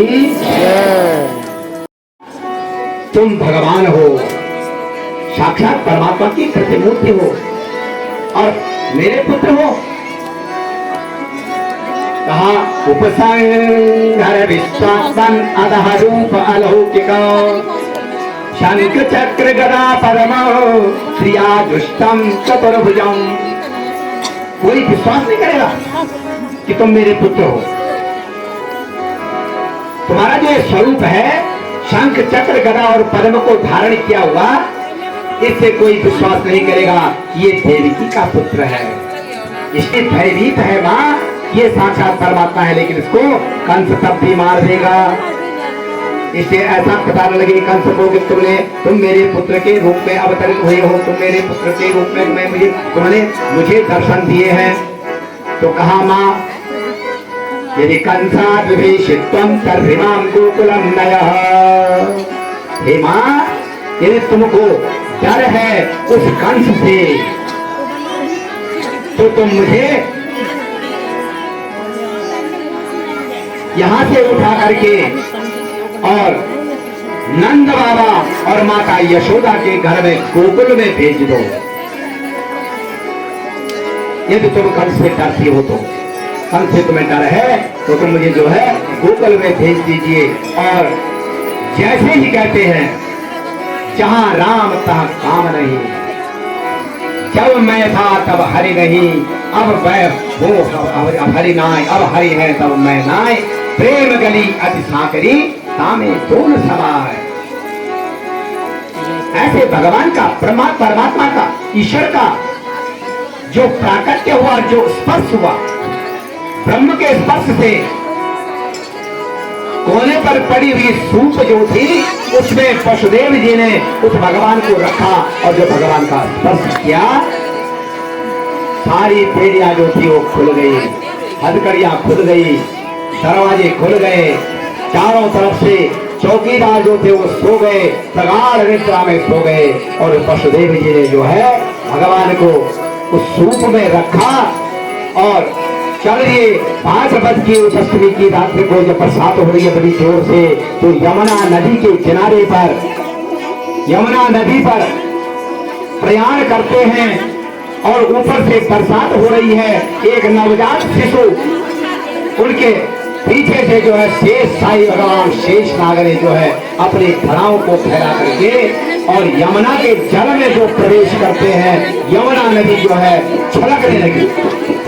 तुम भगवान हो, साक्षात परमात्मा की प्रतिमूर्ति हो और मेरे पुत्र हो। कहा उपसंहर विश्वात्मन अधः रूप अलौकिक, शंख चक्र गदा परमो श्रिया दुष्टम चतुर्भुजम। कोई विश्वास नहीं करेगा कि तुम मेरे पुत्र हो। तुम्हारा जो स्वरूप है शंख चक्र गदा और पद्म को धारण किया हुआ, इससे कोई विश्वास नहीं करेगा ये देवकी का पुत्र है। इसके भयभीत है माँ, ये साक्षात परमात्मा है, लेकिन इसको कंस तब भी मार देगा। इसे ऐसा पता न लगे कंस को कि तुम मेरे पुत्र के रूप में अवतरित हुए हो, तुम मेरे पुत्र के रूप में तुमने मुझे दर्शन दिए हैं। तो कहा माँ यदि कंसाद विभीषित्वं तर्हिमां गोकुलं नयः। हे माँ, यदि तुमको डर है उस कंस से तो तुम मुझे यहाँ से उठा करके और नंद बाबा और माता यशोदा के घर में गोकुल में भेज दो। यदि तुम कल से डरती हो तो, कल से तुम्हें डर है तो तुम मुझे जो है गोकुल में भेज दीजिए। और जैसे ही कहते हैं जहां राम तहां काम नहीं, जब मैं था तब हरि नहीं, अब वह वो अब हरि नाय, अब हरि है तब मैं नाय, प्रेम गली अति साकरी तामे दोन सवार। ऐसे भगवान का परमात्मा का ईश्वर का जो प्राकट्य हुआ, जो स्पर्श हुआ, ब्रह्म के स्पर्श से कोने पर पड़ी हुई सूप जो थी उसमें वसुदेव जी ने उस भगवान को रखा और जो भगवान का स्पर्श किया, सारी पेड़ियां जो थी वो खुल गई, हथकड़ियां खुल गई, दरवाजे खुल गए, चारों तरफ से चौकीदार जो थे वो सो गए, प्रगाढ़ निद्रा में सो गए। और वसुदेव जी ने जो है भगवान को उस सूप में रखा। और चलिए 5 बज की अष्टमी की रात्रि को जब बरसात हो रही है बड़ी जोर से, तो यमुना नदी के किनारे पर, यमुना नदी पर प्रयाण करते हैं और ऊपर से बरसात हो रही है। एक नवजात शिशु, उनके पीछे से जो है शेष साई भगवान शेष नाग ने जो है अपनी धड़ाओं को फैला करके और यमुना के जल में जो प्रवेश करते हैं, यमुना नदी जो है छलकने लगी,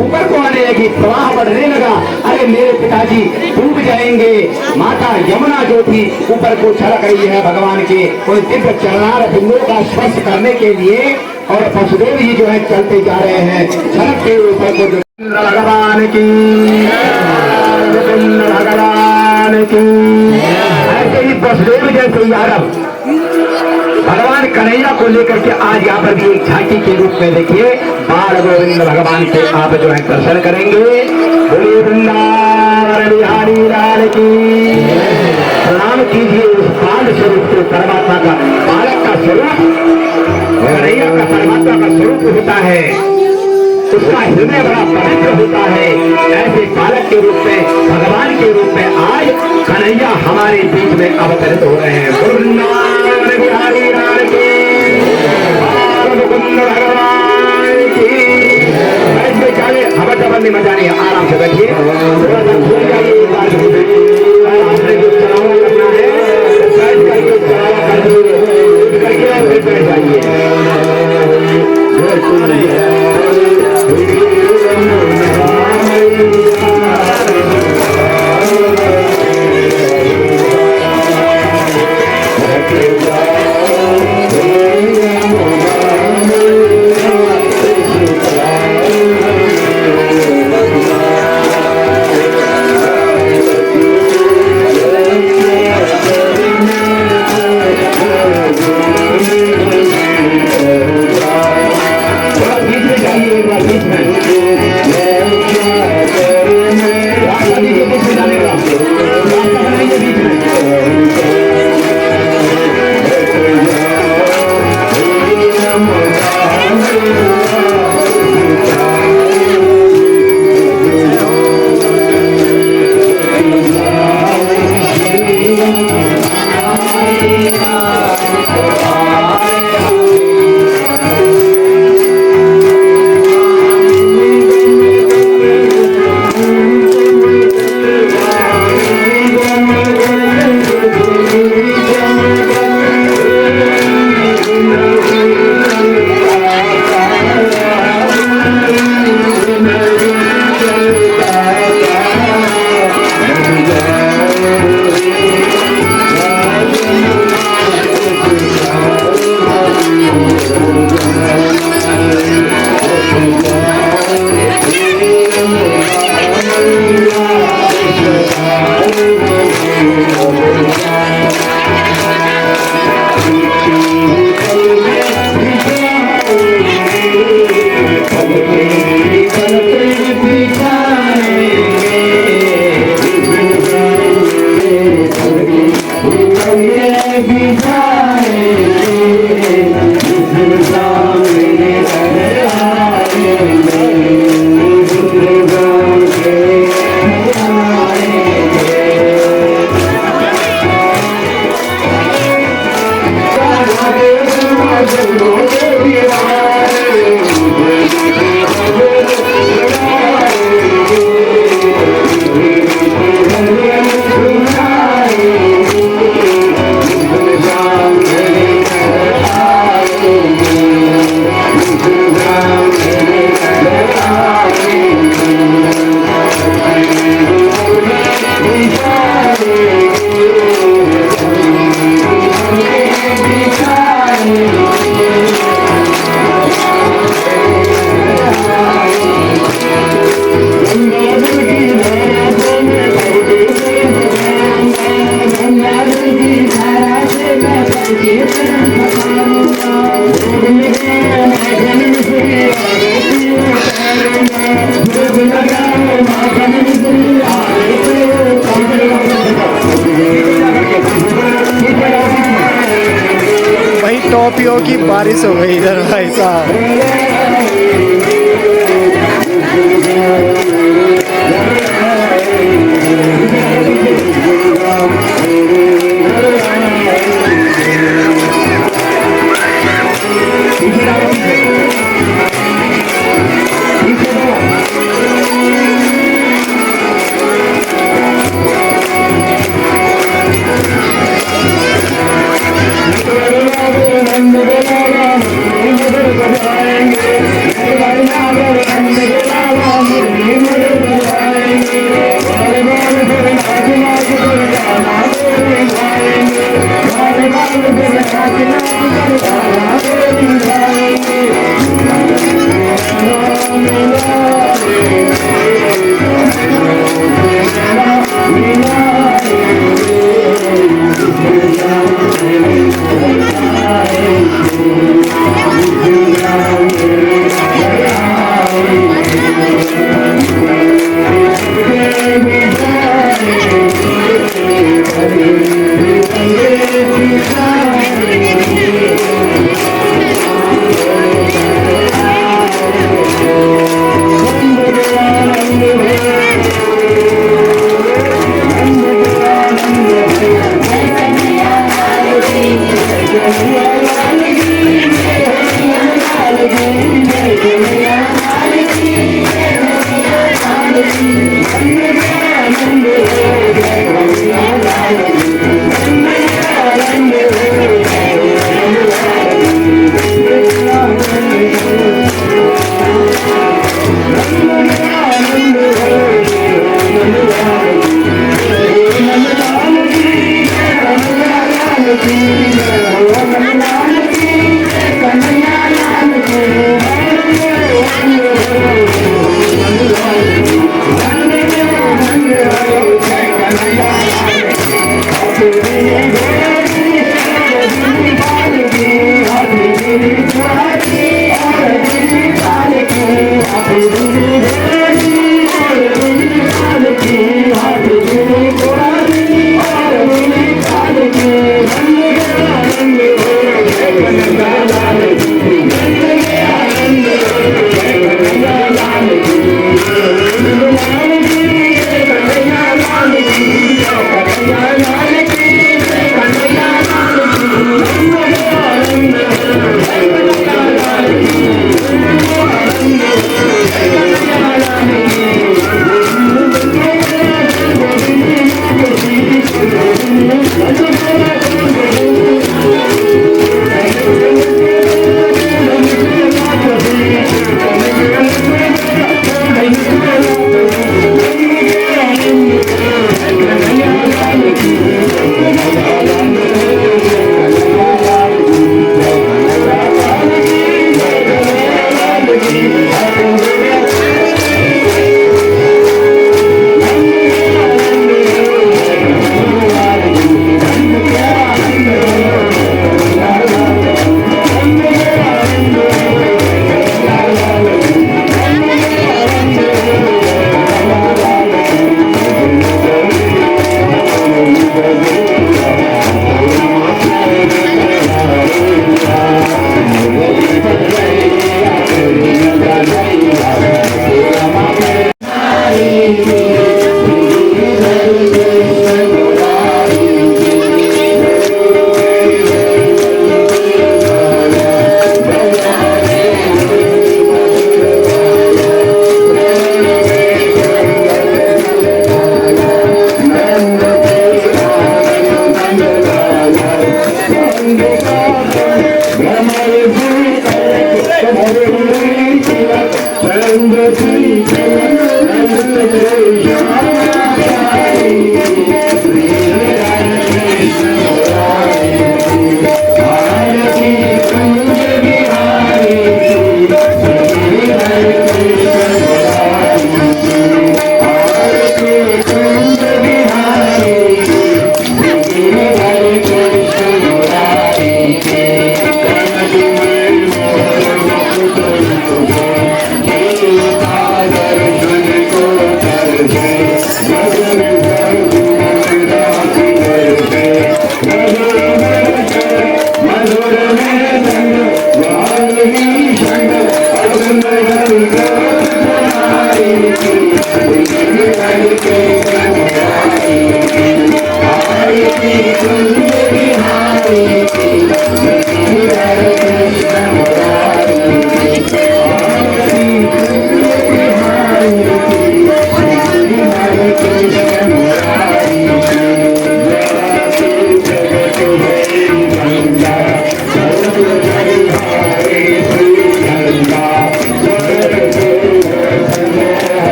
ऊपर को आने लगी, प्रवाह बढ़ने लगा। अरे मेरे पिताजी डूब जाएंगे। माता यमुना जो थी ऊपर को छलक रही है भगवान के उन दिव्य चरणार बिंदुओं का स्पर्श करने के लिए। और वसुदेव जी जो है चलते जा रहे हैं छलक के ऊपर को। जो भगवान की, भगवान की। ऐसे ही वसुदेव जैसे यादव भगवान कन्हैया को लेकर के आज यहाँ पर भी एक झांकी के रूप में देखिए बाल गोविंद भगवान के आप जो है दर्शन करेंगे। बोलिए वृंदावन बिहारी लाल की। प्रणाम कीजिए उस बाल स्वरूप को, परमात्मा का बालक का स्वरूप कन्हैया का परमात्मा का स्वरूप होता है, उसका हृदय बड़ा पवित्र होता है। ऐसे बालक के रूप में, भगवान के रूप में आज कन्हैया हमारे बीच में अवतरित हो रहे हैं। वृंदावन बिहारी लाल की, मुकुंद भगवान की। ऐसे चले, हवा चबल नहीं मचानी है, आराम से बैठिए, थोड़ा सा भूल जाइए, आपने जो चलावा करना है बैठ करके चलावा कर दीजिए, बैठ जाइए। ही बारिश हो गई इधर भाई साहब।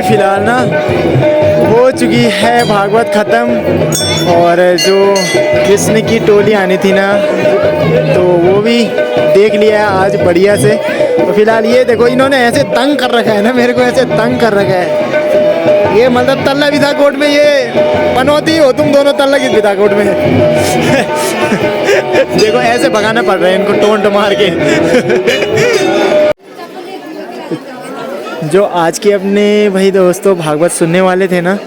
फिलहाल ना हो चुकी है भागवत ख़त्म और जो कृष्ण की टोली आनी थी ना तो वो भी देख लिया है आज बढ़िया से। तो फिलहाल ये देखो इन्होंने ऐसे तंग कर रखा है ना, मेरे को ऐसे तंग कर रखा है। ये मतलब तल्ला विधाकोट में ये पनौती हो तुम दोनों तल्ला की विधाकोट में देखो ऐसे भगाना पड़ रहा है इनको टोंट मार के जो आज के अपने भाई दोस्तों भागवत सुनने वाले थे ना,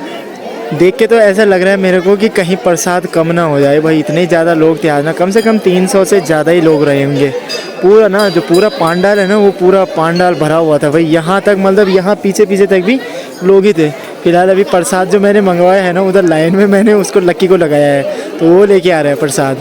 देख के तो ऐसा लग रहा है मेरे को कि कहीं प्रसाद कम ना हो जाए भाई। इतने ज़्यादा लोग थे आज ना, कम से कम 300 से ज़्यादा ही लोग रहे होंगे। पूरा ना जो पूरा पांडाल है ना वो पूरा पांडाल भरा हुआ था भाई, यहाँ तक मतलब यहाँ पीछे पीछे तक भी लोग ही थे। फिलहाल अभी प्रसाद जो मैंने मंगवाया है ना उधर लाइन में मैंने उसको लक्की को लगाया है तो वो लेके आ रहा है प्रसाद।